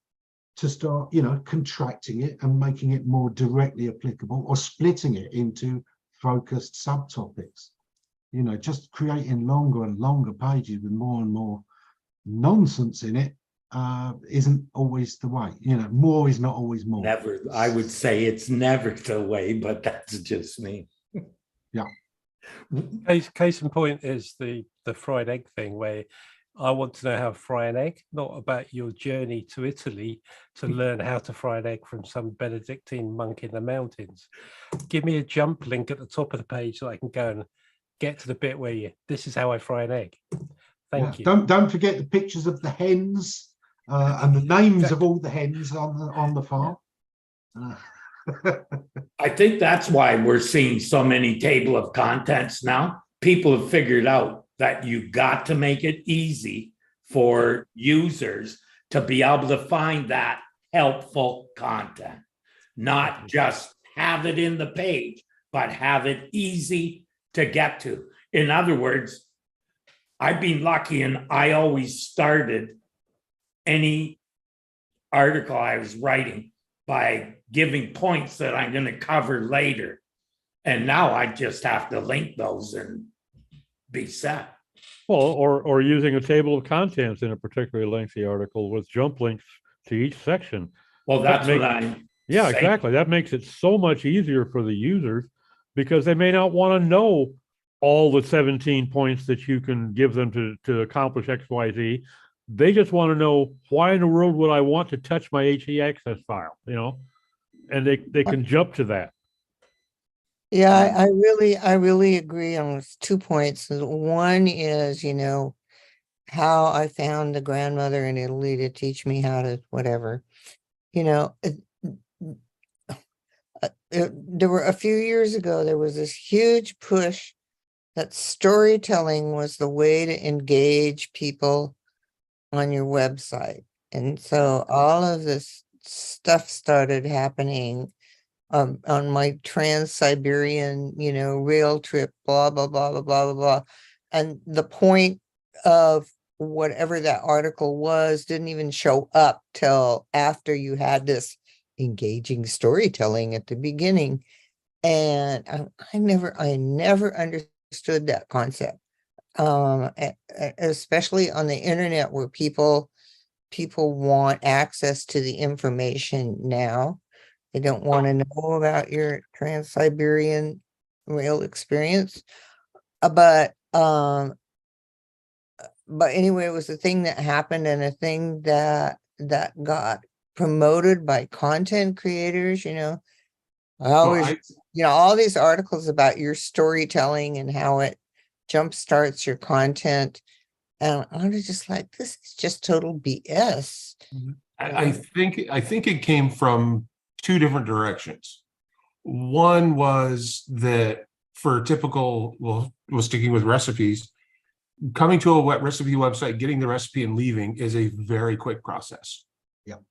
to start, you know, contracting it and making it more directly applicable, or splitting it into focused subtopics. You know, just creating longer and longer pages with more and more nonsense in it isn't always the way. You know, more is not always more. Never, I would say it's never the way, but that's just me. Yeah. Case in point is the fried egg thing, where I want to know how to fry an egg, not about your journey to Italy to learn how to fry an egg from some Benedictine monk in the mountains. Give me a jump link at the top of the page so I can go and get to the bit where this is how I fry an egg. Thank you. Don't forget the pictures of the hens and the names of all the hens on the farm. I think that's why we're seeing so many table of contents now. People have figured out that you got to make it easy for users to be able to find that helpful content, not just have it in the page, but have it easy to get to. In other words, I've been lucky, and I always started any article I was writing by giving points that I'm going to cover later. And now I just have to link those and be set. Well, or using a table of contents in a particularly lengthy article with jump links to each section. Well, that's what I'm saying. Exactly. That makes it so much easier for the users, because they may not want to know all the 17 points that you can give them to accomplish X, Y, Z. They just want to know, why in the world would I want to touch my HEXS file, you know? And they can jump to that. Yeah, I really agree on those 2 points. One is, you know, how I found the grandmother in Italy to teach me how to whatever. You know, there were a few years ago, there was this huge push that storytelling was the way to engage people on your website. And so all of this stuff started happening on my Trans-Siberian, you know, rail trip, blah, blah, blah, blah, blah, blah, blah. And the point of whatever that article was didn't even show up till after you had this engaging storytelling at the beginning. And I never understood that concept, especially on the internet, where people want access to the information now. They don't want to know about your Trans-Siberian rail experience. But anyway, it was a thing that happened, and a thing that got promoted by content creators. You know, I always, you know, all these articles about your storytelling and how it jumpstarts your content. And I was just like, this is just total BS. I think it came from two different directions. One was that for typical, well, sticking with recipes, coming to a wet recipe website, getting the recipe and leaving is a very quick process. Yep.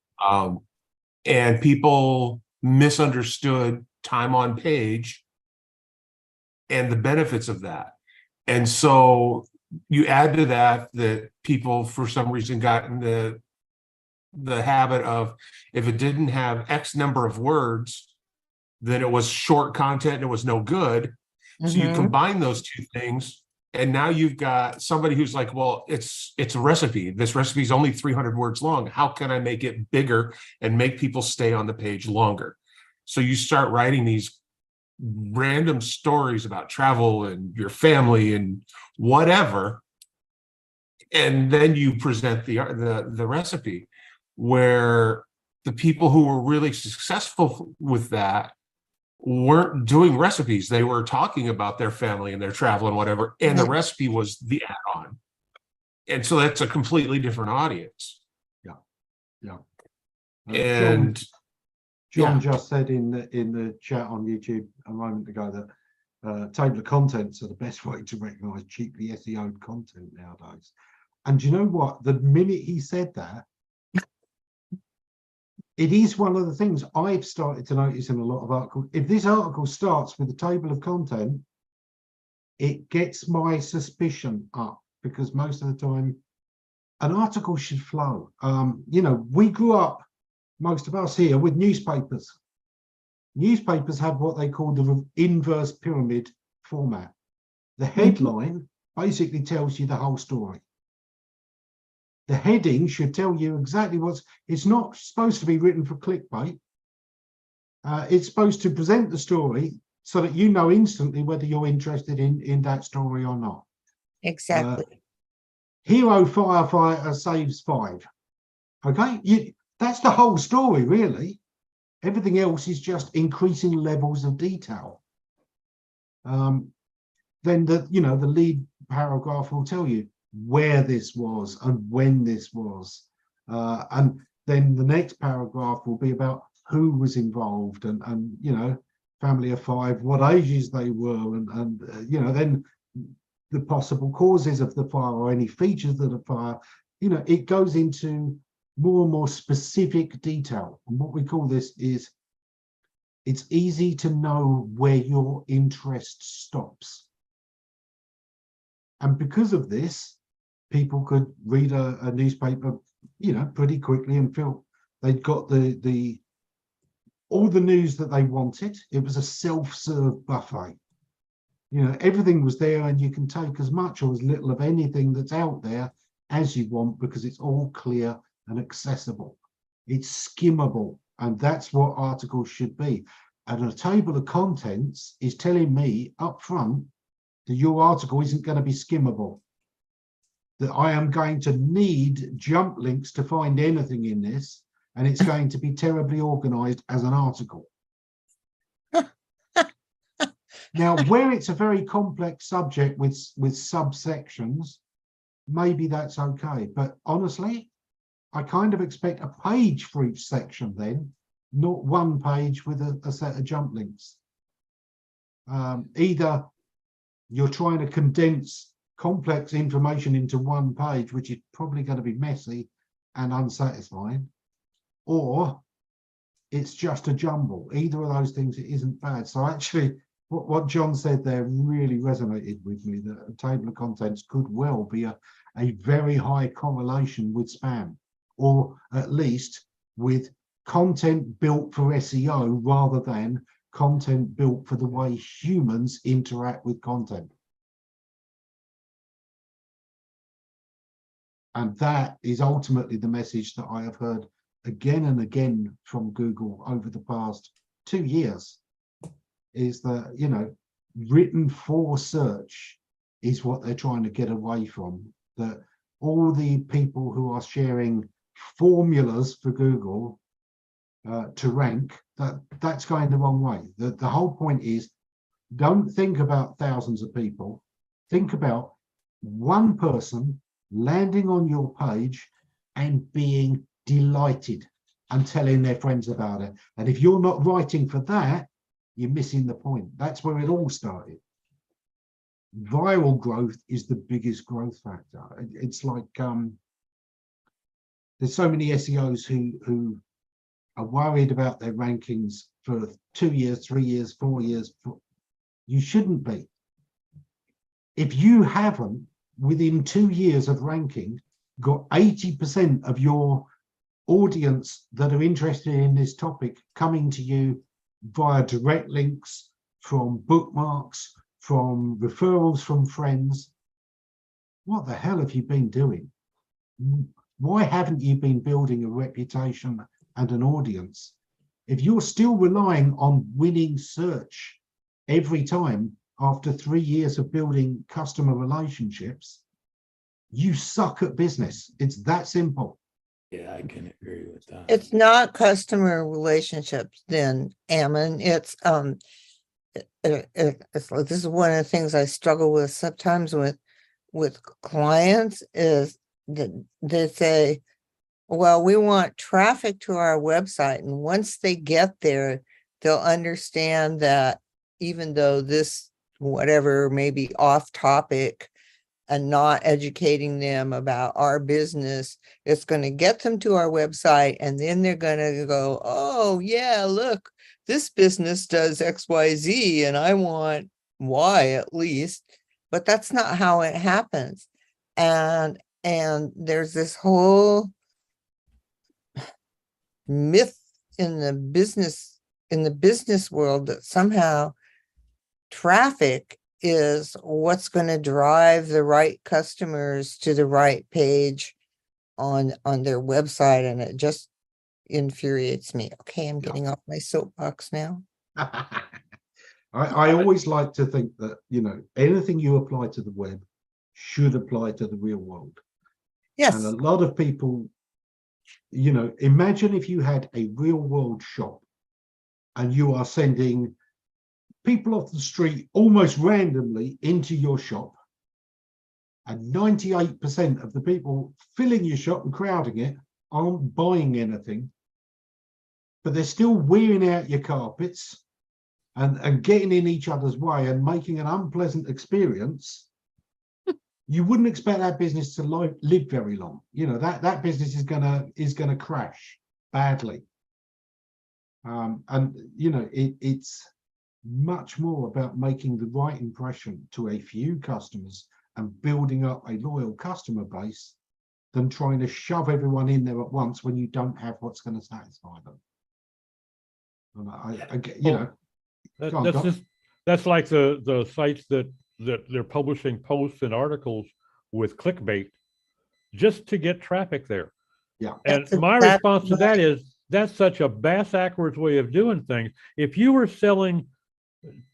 And people misunderstood time on page and the benefits of that. And so you add to that people for some reason got in the habit of, if it didn't have X number of words, then it was short content and it was no good. So you combine those two things, and now you've got somebody who's like, well, it's a recipe. This recipe is only 300 words long. How can I make it bigger and make people stay on the page longer? So you start writing these random stories about travel and your family and whatever, and then you present the recipe, where the people who were really successful with that weren't doing recipes. They were talking about their family and their travel and whatever, and the recipe was the add-on. And so that's a completely different audience. Yeah. And John just said in the chat on YouTube a moment ago that table of contents are the best way to recognize cheaply SEO'd content nowadays. And you know what? The minute he said that, it is one of the things I've started to notice in a lot of articles. If this article starts with a table of content, it gets my suspicion up, because most of the time an article should flow. You know, we grew up most of us here, with newspapers. Newspapers have what they call the inverse pyramid format. The headline basically tells you the whole story. The heading should tell you exactly it's not supposed to be written for clickbait. It's supposed to present the story so that you know instantly whether you're interested in that story or not. Exactly. Hero firefighter saves 5. Okay, that's the whole story, really. Everything else is just increasing levels of detail. Then the lead paragraph will tell you where this was and when this was, and then the next paragraph will be about who was involved and family of 5, what ages they were, and then the possible causes of the fire or any features of the fire. It goes into more and more specific detail, and what we call this is it's easy to know where your interest stops. And because of this, people could read a newspaper, pretty quickly and feel they'd got all the news that they wanted. It was a self-serve buffet. Everything was there, and you can take as much or as little of anything that's out there as you want because it's all clear and accessible. It's skimmable, and that's what articles should be. And a table of contents is telling me up front that your article isn't going to be skimmable, that I am going to need jump links to find anything in this, and it's going to be terribly organized as an article. Now, where it's a very complex subject with subsections, maybe that's okay. But honestly, I kind of expect a page for each section then, not one page with a set of jump links. Either you're trying to condense complex information into one page, which is probably going to be messy and unsatisfying, or it's just a jumble. Either of those things, it isn't bad. So actually, what John said there really resonated with me, that a table of contents could well be a very high correlation with spam, or at least with content built for SEO rather than content built for the way humans interact with content. And that is ultimately the message that I have heard again and again from Google over the past 2 years, is that, written for search is what they're trying to get away from. That all the people who are sharing formulas for Google to rank, that's going the wrong way. The whole point is, don't think about thousands of people. Think about one person landing on your page and being delighted and telling their friends about it. And if you're not writing for that, you're missing the point. That's where it all started. Viral growth is the biggest growth factor. It's like there's so many SEOs who are worried about their rankings for 2 years, 3 years, 4 years. You shouldn't be. If you haven't, within 2 years of ranking, got 80% of your audience that are interested in this topic coming to you via direct links, from bookmarks, from referrals from friends, what the hell have you been doing? Why haven't you been building a reputation and an audience? If you're still relying on winning search every time after 3 years of building customer relationships, you suck at business. It's that simple. Yeah, I can agree with that. It's not customer relationships then, Ammon. It's this is one of the things I struggle with sometimes with clients, is that they say, well, we want traffic to our website, and once they get there, they'll understand that even though this whatever may be off topic and not educating them about our business, it's going to get them to our website, and then they're going to go, oh yeah, look, this business does XYZ and I want Y at least. But that's not how it happens. And there's this whole myth in the business world that somehow traffic is what's going to drive the right customers to the right page on their website, and it just infuriates me. Okay, I'm getting off my soapbox now. I always like to think that, you know, anything you apply to the web should apply to the real world. Yes. And a lot of people, you know, imagine if you had a real world shop and you are sending people off the street almost randomly into your shop, and 98% of the people filling your shop and crowding it aren't buying anything, but they're still wearing out your carpets and getting in each other's way and making an unpleasant experience. You wouldn't expect that business to live very long. You know, that business is gonna crash badly. And you know, it's much more about making the right impression to a few customers and building up a loyal customer base than trying to shove everyone in there at once when you don't have what's going to satisfy them. And I you know, go on, that's like the sites that they're publishing posts and articles with clickbait just to get traffic there. Yeah. And my response to that is that's such a bass-ackwards way of doing things. If you were selling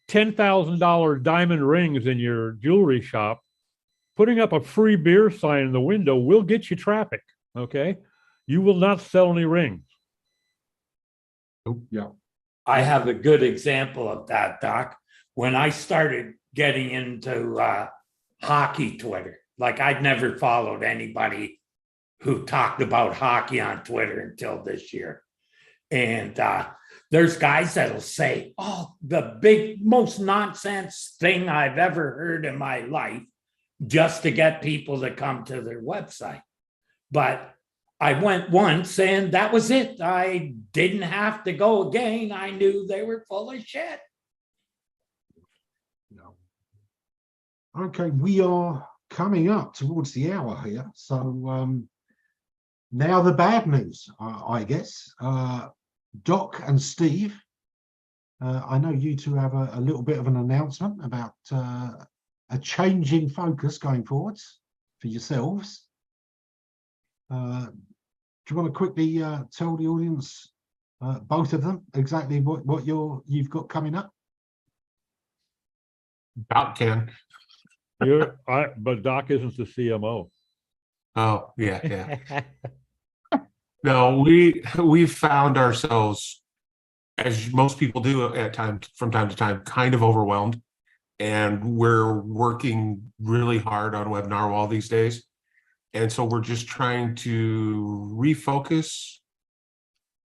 $10,000 diamond rings in your jewelry shop, putting up a free beer sign in the window will get you traffic. Okay, you will not sell any rings. Yeah. I have a good example of that, Doc. When I started getting into hockey Twitter, like I'd never followed anybody who talked about hockey on Twitter until this year. And there's guys that'll say, oh, the big, most nonsense thing I've ever heard in my life, just to get people to come to their website. But I went once and that was it. I didn't have to go again. I knew they were full of shit. No. Okay, we are coming up towards the hour here. So now the bad news, I guess. Doc and Steve, I know you two have a little bit of an announcement about a change in focus going forwards for yourselves. Do you want to quickly tell the audience, both of them, exactly what you've got coming up? Doc can. But Doc isn't the CMO. Oh, yeah. No, we've found ourselves, as most people do at times, from time to time, kind of overwhelmed. And we're working really hard on Webinar Wall these days. And so we're just trying to refocus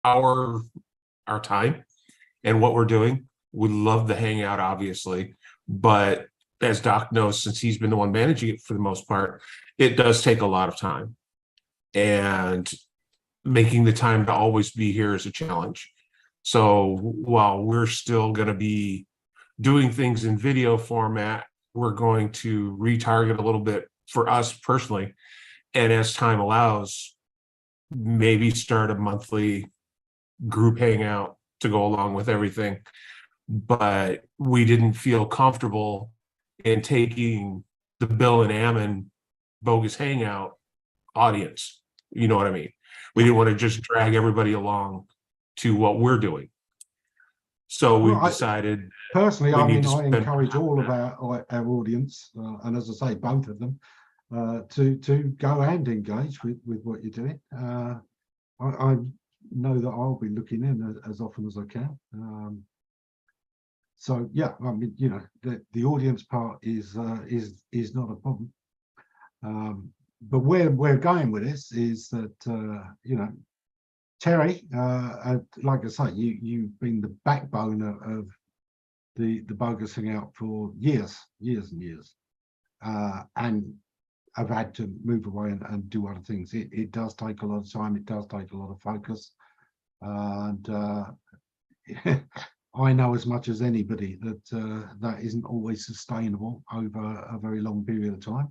our time and what we're doing. We love the Hangout, obviously, but as Doc knows, since he's been the one managing it for the most part, it does take a lot of time. And making the time to always be here is a challenge. So while we're still going to be doing things in video format, we're going to retarget a little bit for us personally. And as time allows, maybe start a monthly group hangout to go along with everything. But we didn't feel comfortable in taking the Bill and Ammon Bogus Hangout audience. You know what I mean? We didn't want to just drag everybody along to what we're doing. So we've decided. Personally, I mean, I encourage all of our audience, and as I say, both of them, to go and engage with what you're doing. I know that I'll be looking in as often as I can. So yeah, I mean, you know, the audience part is not a problem. But where we're going with this is that you know, Terry, like I say, you've been the backbone of the Bogus Hangout for years and years, and I've had to move away and do other things. It does take a lot of time. It does take a lot of focus, and I know as much as anybody that that isn't always sustainable over a very long period of time.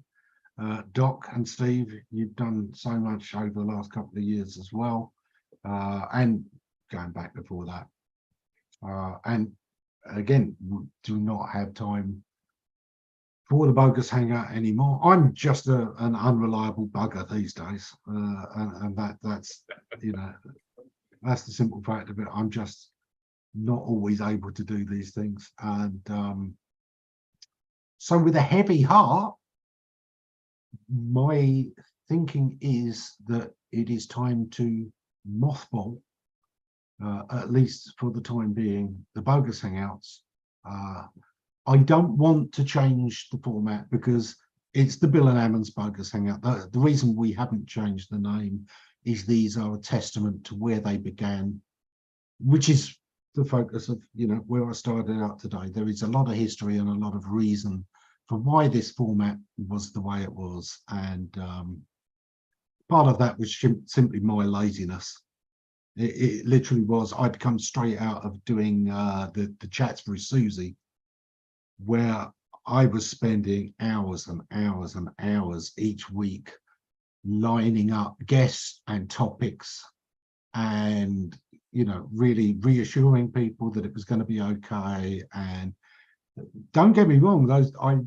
Doc and Steve, you've done so much over the last couple of years as well. and going back before that. And again, we do not have time for the Bogus Hangout anymore. I'm just an unreliable bugger these days, and that's you know, that's the simple fact of it. I'm just not always able to do these things, and so with a heavy heart, my thinking is that it is time to mothball, at least for the time being, the Bogus Hangouts. I don't want to change the format because it's the Bill and Ammon's Bogus Hangout. The reason we haven't changed the name is these are a testament to where they began, which is the focus of, you know, where I started out today. There is a lot of history and a lot of reason for why this format was the way it was. And part of that was simply my laziness. It literally was, I'd come straight out of doing the chats through Susie, where I was spending hours and hours and hours each week lining up guests and topics and, you know, really reassuring people that it was going to be okay. And don't get me wrong, I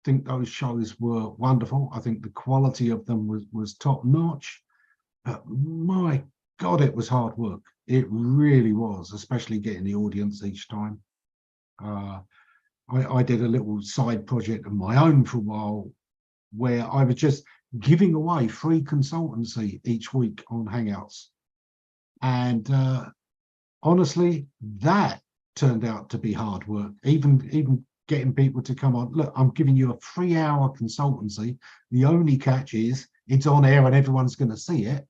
think those shows were wonderful. I think the quality of them was top notch, but my God, it was hard work. It really was, especially getting the audience each time. I did a little side project of my own for a while where I was just giving away free consultancy each week on Hangouts. And honestly, that turned out to be hard work. Even getting people to come on, look, I'm giving you a 3-hour consultancy. The only catch is it's on air and everyone's going to see it.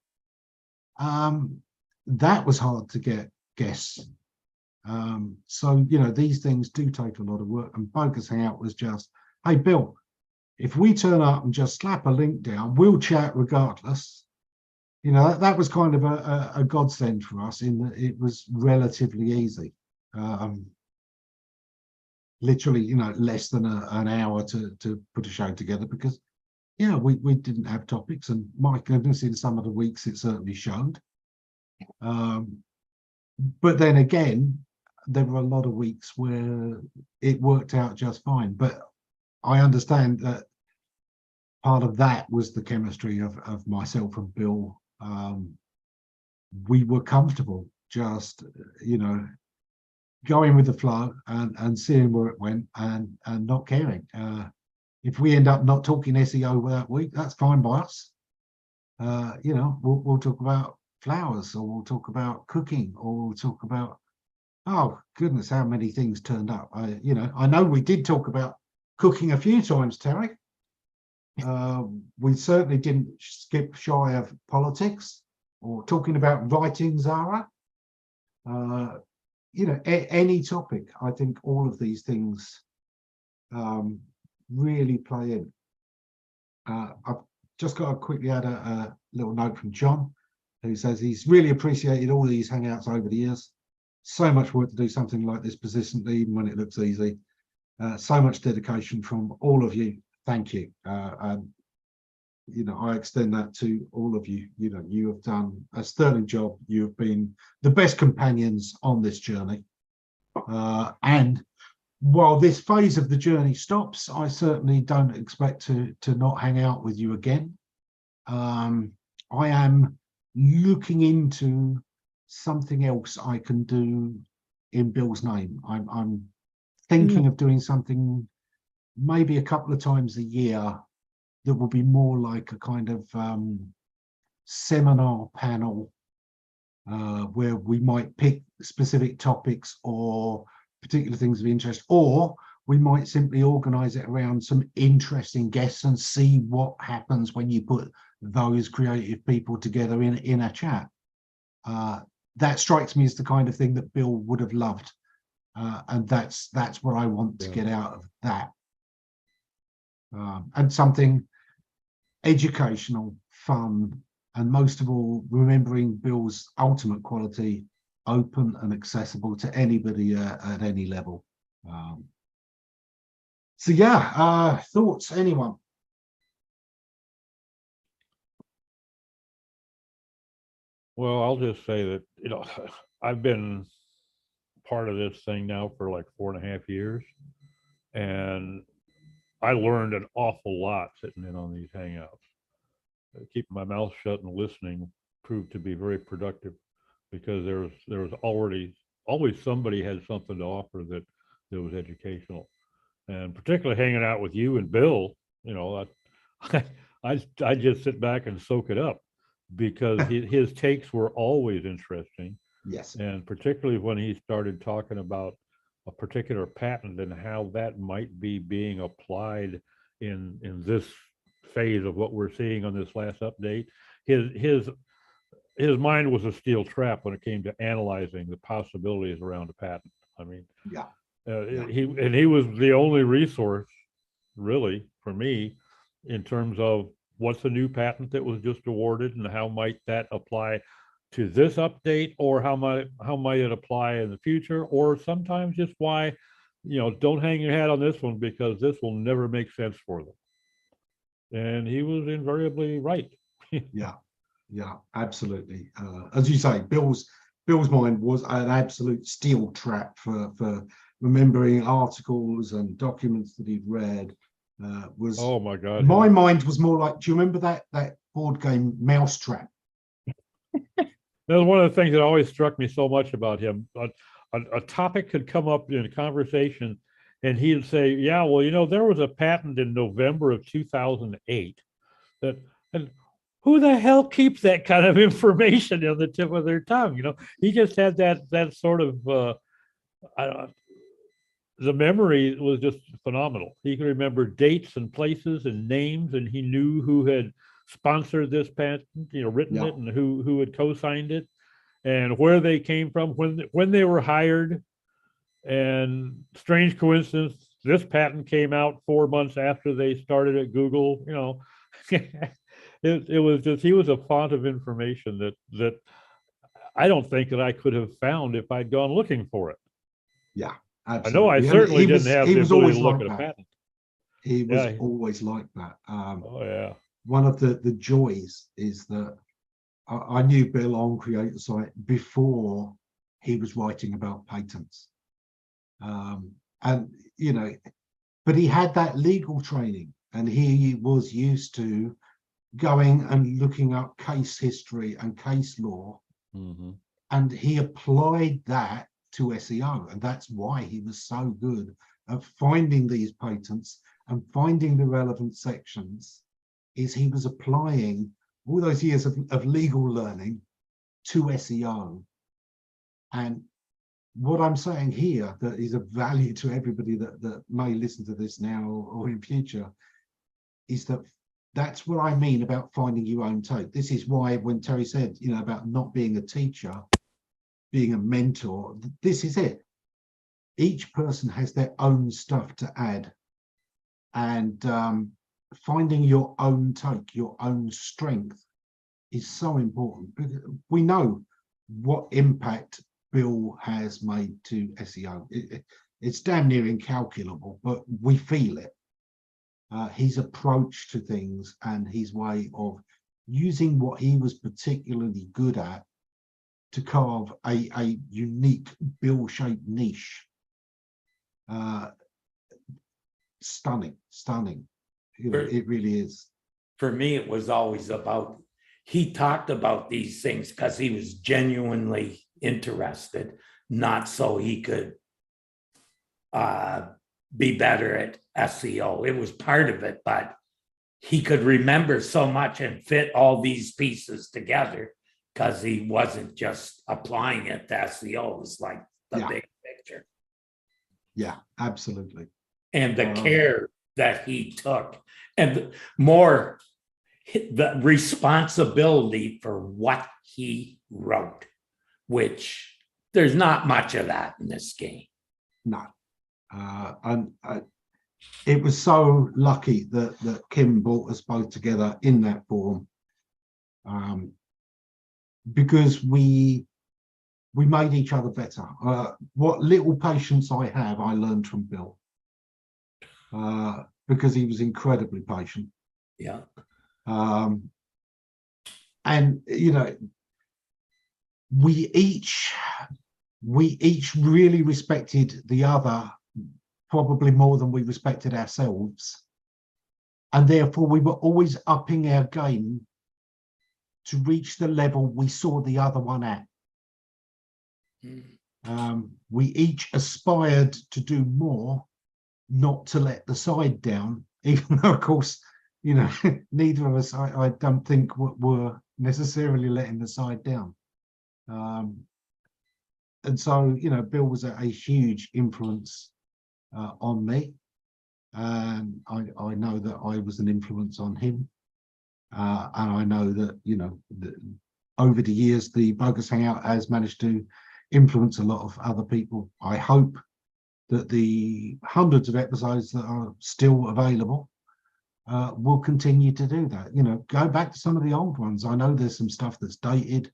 That was hard to get guests. So, you know, these things do take a lot of work, and Bogus Hangout was just, hey, Bill, if we turn up and just slap a link down, we'll chat regardless. You know, that was kind of a godsend for us in that it was relatively easy. Literally, you know, less than an hour to put a show together because, you know, we didn't have topics, and my goodness, in some of the weeks it certainly showed. But then again, there were a lot of weeks where it worked out just fine. But I understand that part of that was the chemistry of myself and Bill. We were comfortable just, you know, going with the flow and seeing where it went and not caring. If we end up not talking SEO that week, that's fine by us. You know, we'll talk about flowers, or we'll talk about cooking, or we'll talk about, oh goodness, how many things turned up. You know, I know we did talk about cooking a few times, Terry. We certainly didn't skip shy of politics or talking about writing, Zara. You know, any topic. I think all of these things really play in. I've just got to quickly add a little note from John, who says he's really appreciated all these Hangouts over the years. So much work to do something like this persistently, even when it looks easy. So much dedication from all of you. Thank you. And, you know, I extend that to all of you. You know, you have done a sterling job. You have been the best companions on this journey. And while this phase of the journey stops, I certainly don't expect to not hang out with you again. I am looking into something else I can do in Bill's name. I'm thinking of doing something maybe a couple of times a year that will be more like a kind of seminar panel where we might pick specific topics or particular things of interest, or we might simply organize it around some interesting guests and see what happens when you put those creative people together in a chat. That strikes me as the kind of thing that Bill would have loved, and that's what I want to get out of that. And something educational, fun, and most of all, remembering Bill's ultimate quality, open and accessible to anybody at any level. So yeah, thoughts, anyone? Well, I'll just say that, I've been part of this thing now for like 4.5 years, and I learned an awful lot sitting in on these hangouts. Keeping my mouth shut and listening proved to be very productive, because there was always somebody had something to offer that was educational, and particularly hanging out with you and Bill. I I just sit back and soak it up, because his takes were always interesting, Yes. and particularly when he started talking about a particular patent and how that might be being applied in this phase of what we're seeing on this last update. His mind was a steel trap when it came to analyzing the possibilities around a patent. I mean, Yeah. he was the only resource really for me in terms of what's the new patent that was just awarded and how might that apply to this update, or how might it apply in the future, or sometimes just why, don't hang your hat on this one because this will never make sense for them. And he was invariably right. Yeah, yeah, absolutely. As you say, Bill's mind was an absolute steel trap for remembering articles and documents that he'd read. Oh my God. My mind was more like, do you remember that board game Mousetrap? That was one of the things that always struck me so much about him. A topic could come up in a conversation, and he'd say, "Yeah, well, there was a patent in November of 2008 that, and who the hell keeps that kind of information on the tip of their tongue?" He just had that sort of the memory was just phenomenal. He could remember dates and places and names, and he knew who had sponsored this patent, written Yeah. it, and who had co-signed it, and where they came from, when they were hired. And strange coincidence, this patent came out 4 months after they started at Google. It was just, he was a font of information that I don't think that I could have found if I'd gone looking for it. Yeah, I absolutely. know I And certainly didn't have he the was ability always to look like at a that. patent. He was Yeah. always like that. Oh yeah. One of the joys is that I knew Bill on Creator Site before he was writing about patents. And but he had that legal training, and he was used to going and looking up case history and case law, and he applied that to SEO, and that's why he was so good at finding these patents and finding the relevant sections. Is he was applying all those years of legal learning to SEO. And what I'm saying here that is of value to everybody that may listen to this now or in future is that's what I mean about finding your own take. This is why when Terry said, about not being a teacher, being a mentor, this is it. Each person has their own stuff to add, and finding your own take, your own strength is so important. We know what impact Bill has made to SEO. It's damn near incalculable, but we feel it. His approach to things and his way of using what he was particularly good at to carve a unique Bill-shaped niche. Stunning. It really is. For me, it was always about, he talked about these things because he was genuinely interested, not so he could be better at SEO. It was part of it, but he could remember so much and fit all these pieces together because he wasn't just applying it to SEO. It was like the big picture. Yeah, absolutely. And the care that he took, and more the responsibility for what he wrote, which there's not much of that in this game. No. It was so lucky that Kim brought us both together in that forum, because we made each other better. What little patience I have, I learned from Bill, because he was incredibly patient. Yeah. And we each really respected the other, probably more than we respected ourselves, and therefore we were always upping our game to reach the level we saw the other one at. We each aspired to do more, not to let the side down, even though, of course, you know, neither of us, I don't think, were necessarily letting the side down. And so, you know, Bill was a huge influence on me. And I know that I was an influence on him. And I know that, you know, over the years, the Bogus Hangout has managed to influence a lot of other people. I hope that the hundreds of episodes that are still available will continue to do that. You know, go back to some of the old ones. I know there's some stuff that's dated,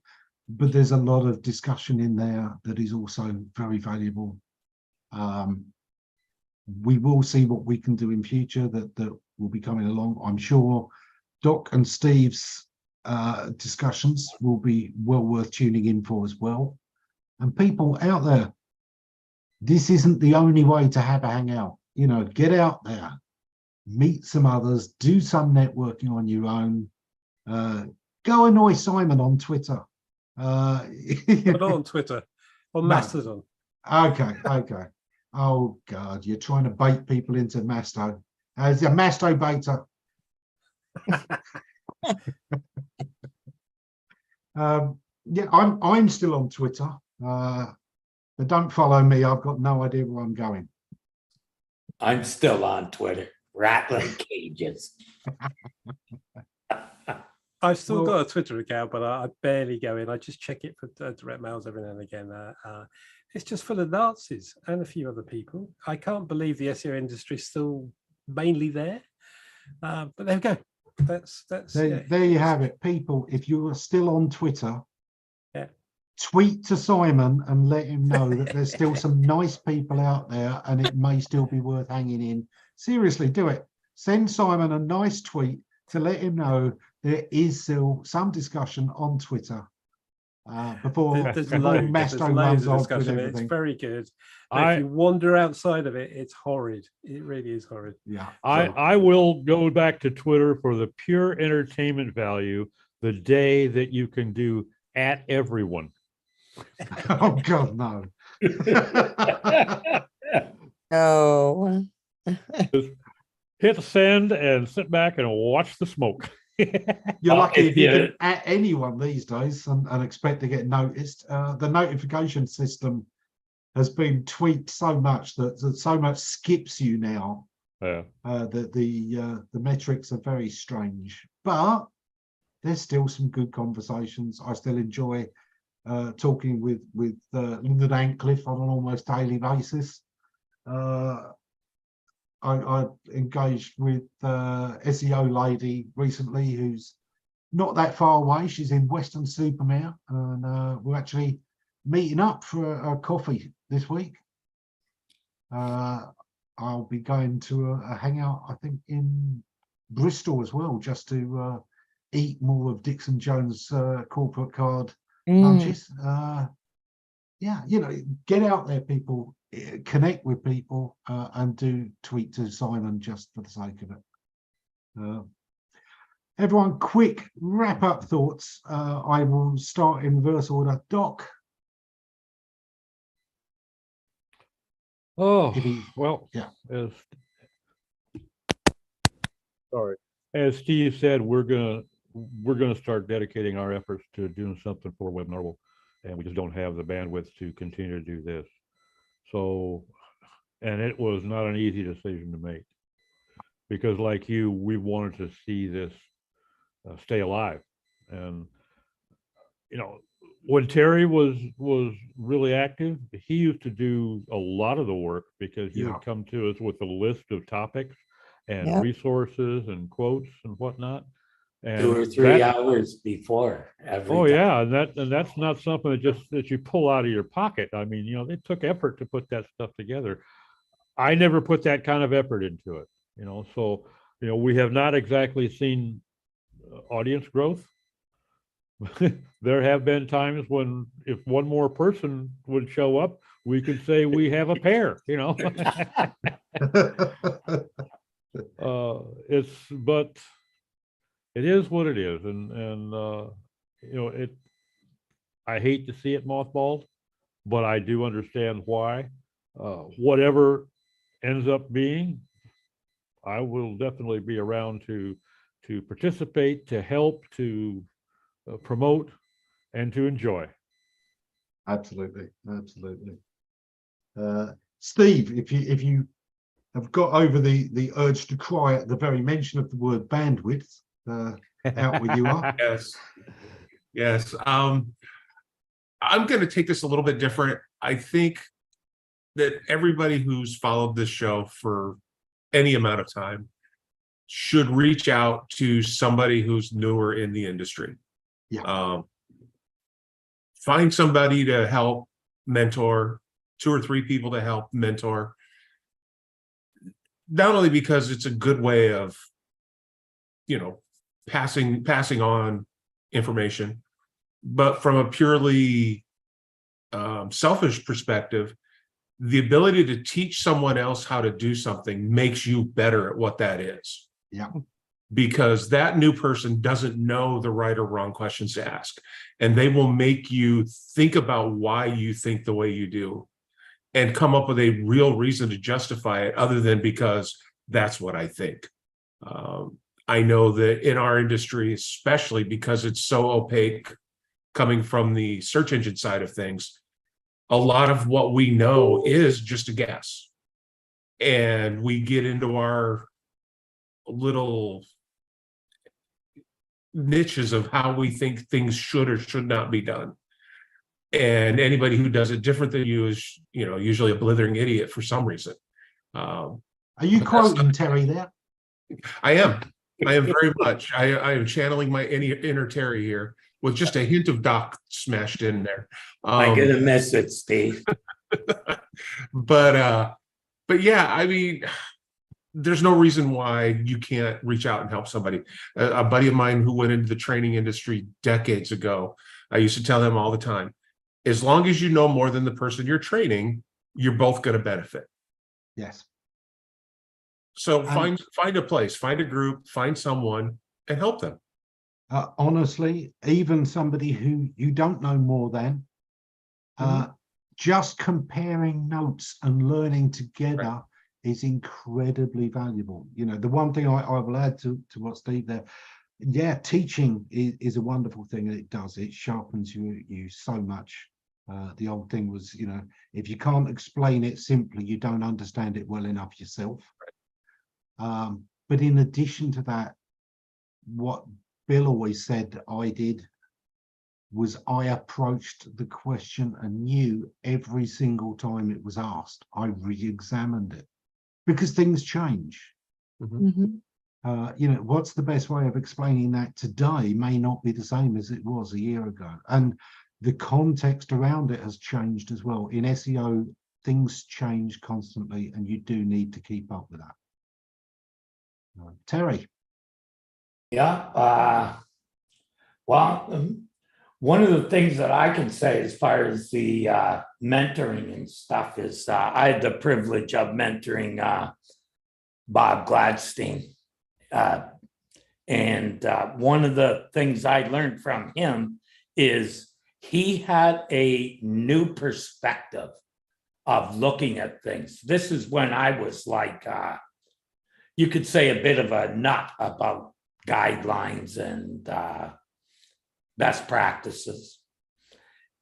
but there's a lot of discussion in there that is also very valuable. We will see what we can do in future that will be coming along. I'm sure Doc and Steve's discussions will be well worth tuning in for as well. And people out there, this isn't the only way to have a hangout. You know, get out there, meet some others, do some networking on your own. Go annoy Simon on Twitter. But not on Twitter, on No. Mastodon. Okay. Oh God, you're trying to bait people into Masto. As a Masto baiter. Yeah, I'm still on Twitter. But don't follow me. I've got no idea where I'm going. I'm still on Twitter, rattling cages. I've still Well- got a Twitter account, but I barely go in. I just check it for direct mails every now and again. It's just full of Nazis and a few other people. I can't believe the SEO industry is still mainly there. But there we go. That's There you have it, people. If you are still on Twitter, Yeah. tweet to Simon and let him know that there's still some nice people out there, and it may still be worth hanging in. Seriously, do it. Send Simon a nice tweet to let him know there is still some discussion on Twitter before There's Masto loads runs of off with discussion. It's everything. very good. But if you wander outside of it, it's horrid. It really is horrid. Yeah, I will go back to Twitter for the pure entertainment value the day that you can do at everyone. oh God, no. No. Hit send and sit back and watch the smoke. You're lucky if you if you- can at anyone these days and expect to get noticed. The notification system has been tweaked so much that so much skips you now Yeah. that the metrics are very strange. But there's still some good conversations. I still enjoy talking with Linda Dancliffe on an almost daily basis. I engaged with SEO lady recently who's not that far away. She's in Western Supermare, and we're actually meeting up for a coffee this week. I'll be going to a hangout, I think, in Bristol as well, just to eat more of Dixon Jones' corporate card lunches. Yeah, you know, get out there, people, connect with people, and do tweet to Simon just for the sake of it. Everyone, quick wrap up thoughts. I will start in reverse order. Doc. Oh, If he- well, yeah. As Steve said, we're gonna start dedicating our efforts to doing something for Web Normal, and we just don't have the bandwidth to continue to do this. So, and it was not an easy decision to make, because like you, we wanted to see this stay alive. And you know, when Terry was really active, he used to do a lot of the work, because he Yeah. would come to us with a list of topics and Yep. resources and quotes and whatnot. And 2 or 3 that- hours before every Oh time. yeah, and that's not something that you pull out of your pocket. I mean, you know, it took effort to put that stuff together. I never put that kind of effort into it, you know. So, you know, we have not exactly seen audience growth, there have been times when if one more person would show up, we could say we have a pair, you know. But it is what it is. And you know, I hate to see it mothballed, but I do understand why. Whatever ends up being, I will definitely be around to participate, to help, to promote, and to enjoy. Absolutely, absolutely. Steve, if you have got over the urge to cry at the very mention of the word bandwidth, out where you are. Yes. Yes. I'm going to take this a little bit different. I think that everybody who's followed this show for any amount of time should reach out to somebody who's newer in the industry. Yeah. Find somebody to help mentor, 2 or 3 people to help mentor. Not only because it's a good way of, you know, passing on information, but from a purely selfish perspective, the ability to teach someone else how to do something makes you better at what that is. Yeah. Because that new person doesn't know the right or wrong questions to ask, and they will make you think about why you think the way you do and come up with a real reason to justify it other than because that's what I think. I know that in our industry, especially because it's so opaque, coming from the search engine side of things, a lot of what we know is just a guess. And we get into our little niches of how we think things should or should not be done. And anybody who does it different than you is, you know, usually a blithering idiot for some reason. Are you quoting Terry there? I am very much. I am channeling my inner Terry here with just a hint of Doc smashed in there. I'm gonna miss it, Steve. But yeah, I mean, there's no reason why you can't reach out and help somebody. A buddy of mine who went into the training industry decades ago, I used to tell him all the time, as long as you know more than the person you're training, you're both going to benefit. Yes. So find a place, find a group, find someone and help them. Honestly, even somebody who you don't know more than, just comparing notes and learning together is incredibly valuable. You know, the one thing I will add to what Steve there, yeah, teaching is a wonderful thing, and it sharpens you so much. The old thing was, you know, if you can't explain it simply, you don't understand it well enough yourself. But in addition to that, what Bill always said that I did was I approached the question and knew every single time it was asked, I re-examined it, because things change. You know, what's the best way of explaining that today may not be the same as it was a year ago. And the context around it has changed as well. In SEO, things change constantly, and you do need to keep up with that. Terry. Yeah. Well, one of the things that I can say as far as the mentoring and stuff is I had the privilege of mentoring Bob Gladstein. And one of the things I learned from him is he had a new perspective of looking at things. This is when I was like, you could say a bit of a nut about guidelines and best practices.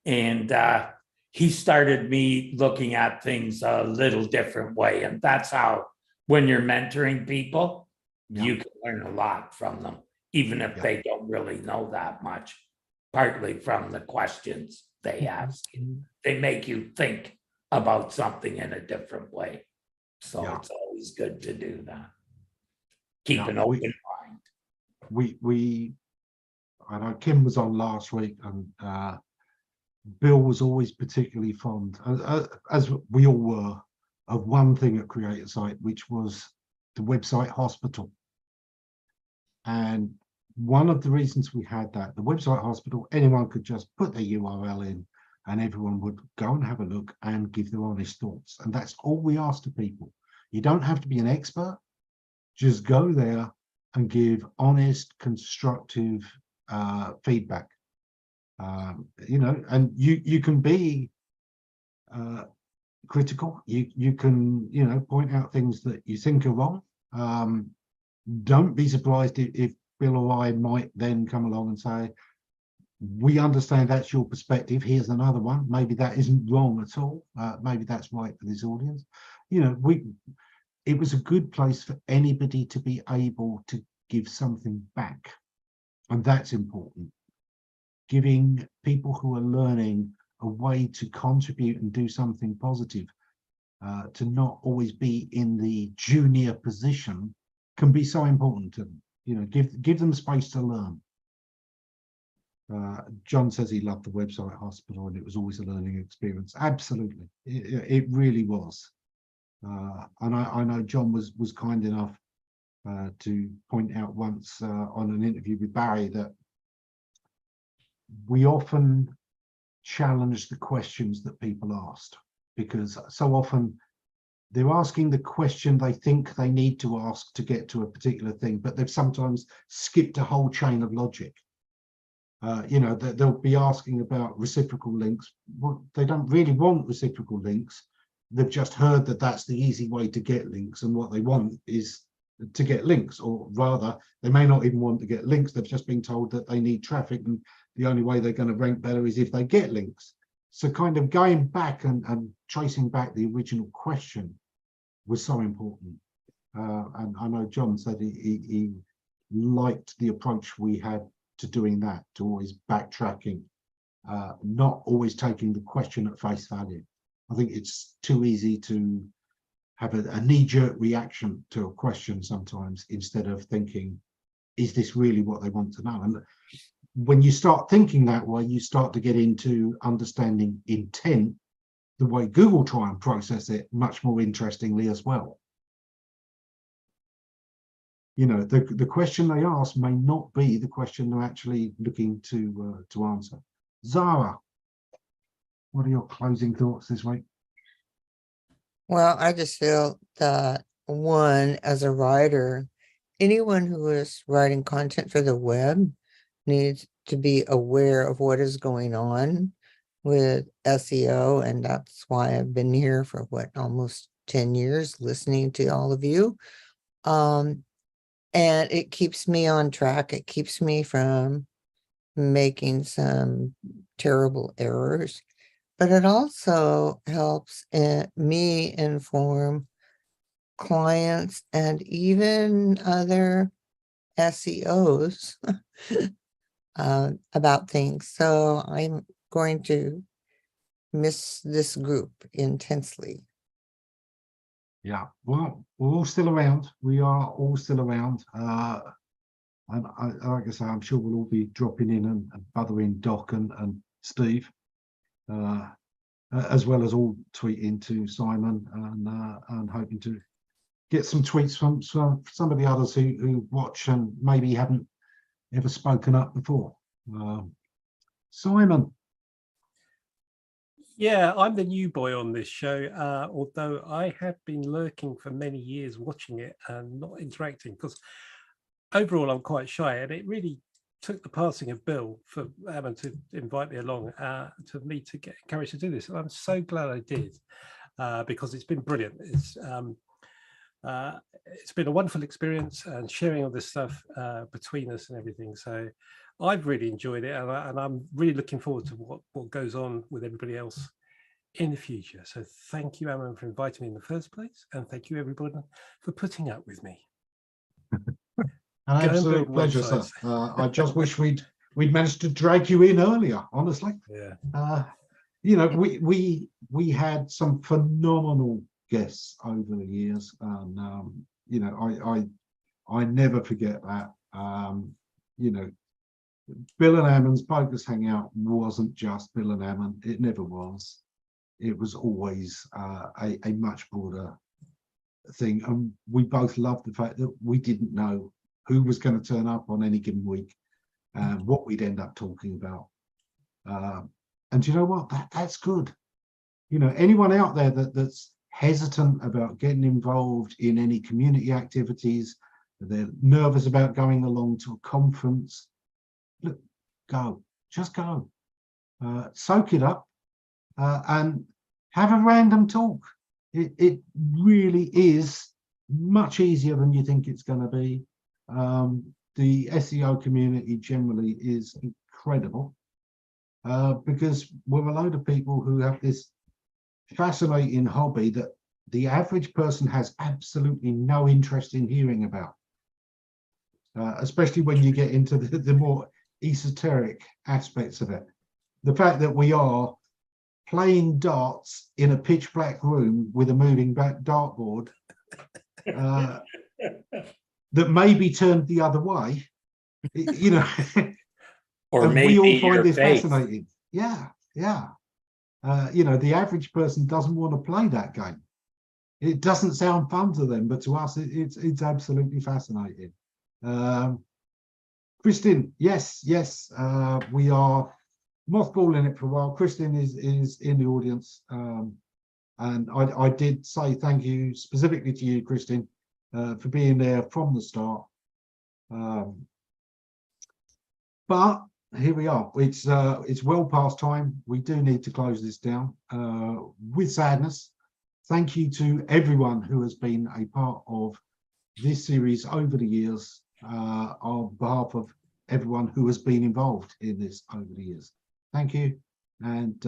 And he started me looking at things a little different way. And that's how, when you're mentoring people, you can learn a lot from them, even if they don't really know that much, partly from the questions they ask. They make you think about something in a different way. So it's always good to do that. Keep an open mind. I know Kim was on last week, and Bill was always particularly fond, as we all were, of one thing at Creator Site, which was the website hospital. And one of the reasons we had that, the website hospital, anyone could just put their URL in and everyone would go and have a look and give their honest thoughts. And that's all we ask of people. You don't have to be an expert, just go there and give honest, constructive feedback. You know, and you can be critical. You can, you know, point out things that you think are wrong. Don't be surprised if Bill or I might then come along and say, we understand that's your perspective. Here's another one. Maybe that isn't wrong at all. Maybe that's right for this audience. You know, it was a good place for anybody to be able to give something back. And that's important. Giving people who are learning a way to contribute and do something positive, to not always be in the junior position, can be so important to them. You know, give them space to learn. John says he loved the website hospital and it was always a learning experience. Absolutely, it really was. And I know John was kind enough to point out once on an interview with Barry that we often challenge the questions that people asked, because so often they're asking the question they think they need to ask to get to a particular thing, but they've sometimes skipped a whole chain of logic. You know, they'll be asking about reciprocal links. Well, they don't really want reciprocal links. They've just heard that that's the easy way to get links, and what they want is to get links, or rather, they may not even want to get links. They've just been told that they need traffic, and the only way they're going to rank better is if they get links. So kind of going back and tracing back the original question was so important. And I know John said he liked the approach we had to doing that, to always backtracking, not always taking the question at face value. I think it's too easy to have a knee-jerk reaction to a question sometimes, instead of thinking, is this really what they want to know? And when you start thinking that way, you start to get into understanding intent, the way Google try and process it much more interestingly as well. You know, the question they ask may not be the question they're actually looking to answer. Zara, what are your closing thoughts this week? Well, I just feel that, one, as a writer, anyone who is writing content for the web needs to be aware of what is going on with SEO. And that's why I've been here for almost 10 years, listening to all of you. And it keeps me on track. It keeps me from making some terrible errors. But it also helps me inform clients and even other SEOs about things. So I'm going to miss this group intensely. Yeah, well, we're all still around. We are all still around. And like I say, I'm sure we'll all be dropping in and bothering Doc and Steve. As well as all tweeting to Simon and hoping to get some tweets from some of the others who watch and maybe haven't ever spoken up before. Simon. Yeah, I'm the new boy on this show, although I have been lurking for many years, watching it and not interacting, because overall I'm quite shy, and it really took the passing of Bill for Ammon to invite me along to me to get encouraged to do this. And I'm so glad I did, because it's been brilliant. It's been a wonderful experience, and sharing all this stuff between us and everything. So I've really enjoyed it, and I'm really looking forward to what goes on with everybody else in the future. So thank you, Ammon, for inviting me in the first place, and thank you everybody for putting up with me. An absolute pleasure, sir. I just wish we'd managed to drag you in earlier, honestly. Yeah. You know, we had some phenomenal guests over the years, and you know, I never forget that. You know, Bill and Ammon's Bogus Hangout wasn't just Bill and Ammon. It never was. It was always a much broader thing, and we both loved the fact that we didn't know who was going to turn up on any given week, what we'd end up talking about. And you know what? That's good. You know, anyone out there that's hesitant about getting involved in any community activities, they're nervous about going along to a conference, look, go, just go, soak it up, and have a random talk. It really is much easier than you think it's going to be. The SEO community generally is incredible, because we're a load of people who have this fascinating hobby that the average person has absolutely no interest in hearing about, especially when you get into the more esoteric aspects of it. The fact that we are playing darts in a pitch black room with a moving back dartboard that may be turned the other way, you know, Or and maybe we all find your this faith. fascinating. Yeah. You know, the average person doesn't want to play that game. It doesn't sound fun to them, but to us, it's absolutely fascinating. Kristin, yes, we are mothballing it for a while. Kristin is in the audience, and I did say thank you specifically to you, Kristin, for being there from the start. But here we are. It's well past time. We do need to close this down with sadness. Thank you to everyone who has been a part of this series over the years, on behalf of everyone who has been involved in this over the years. Thank you. And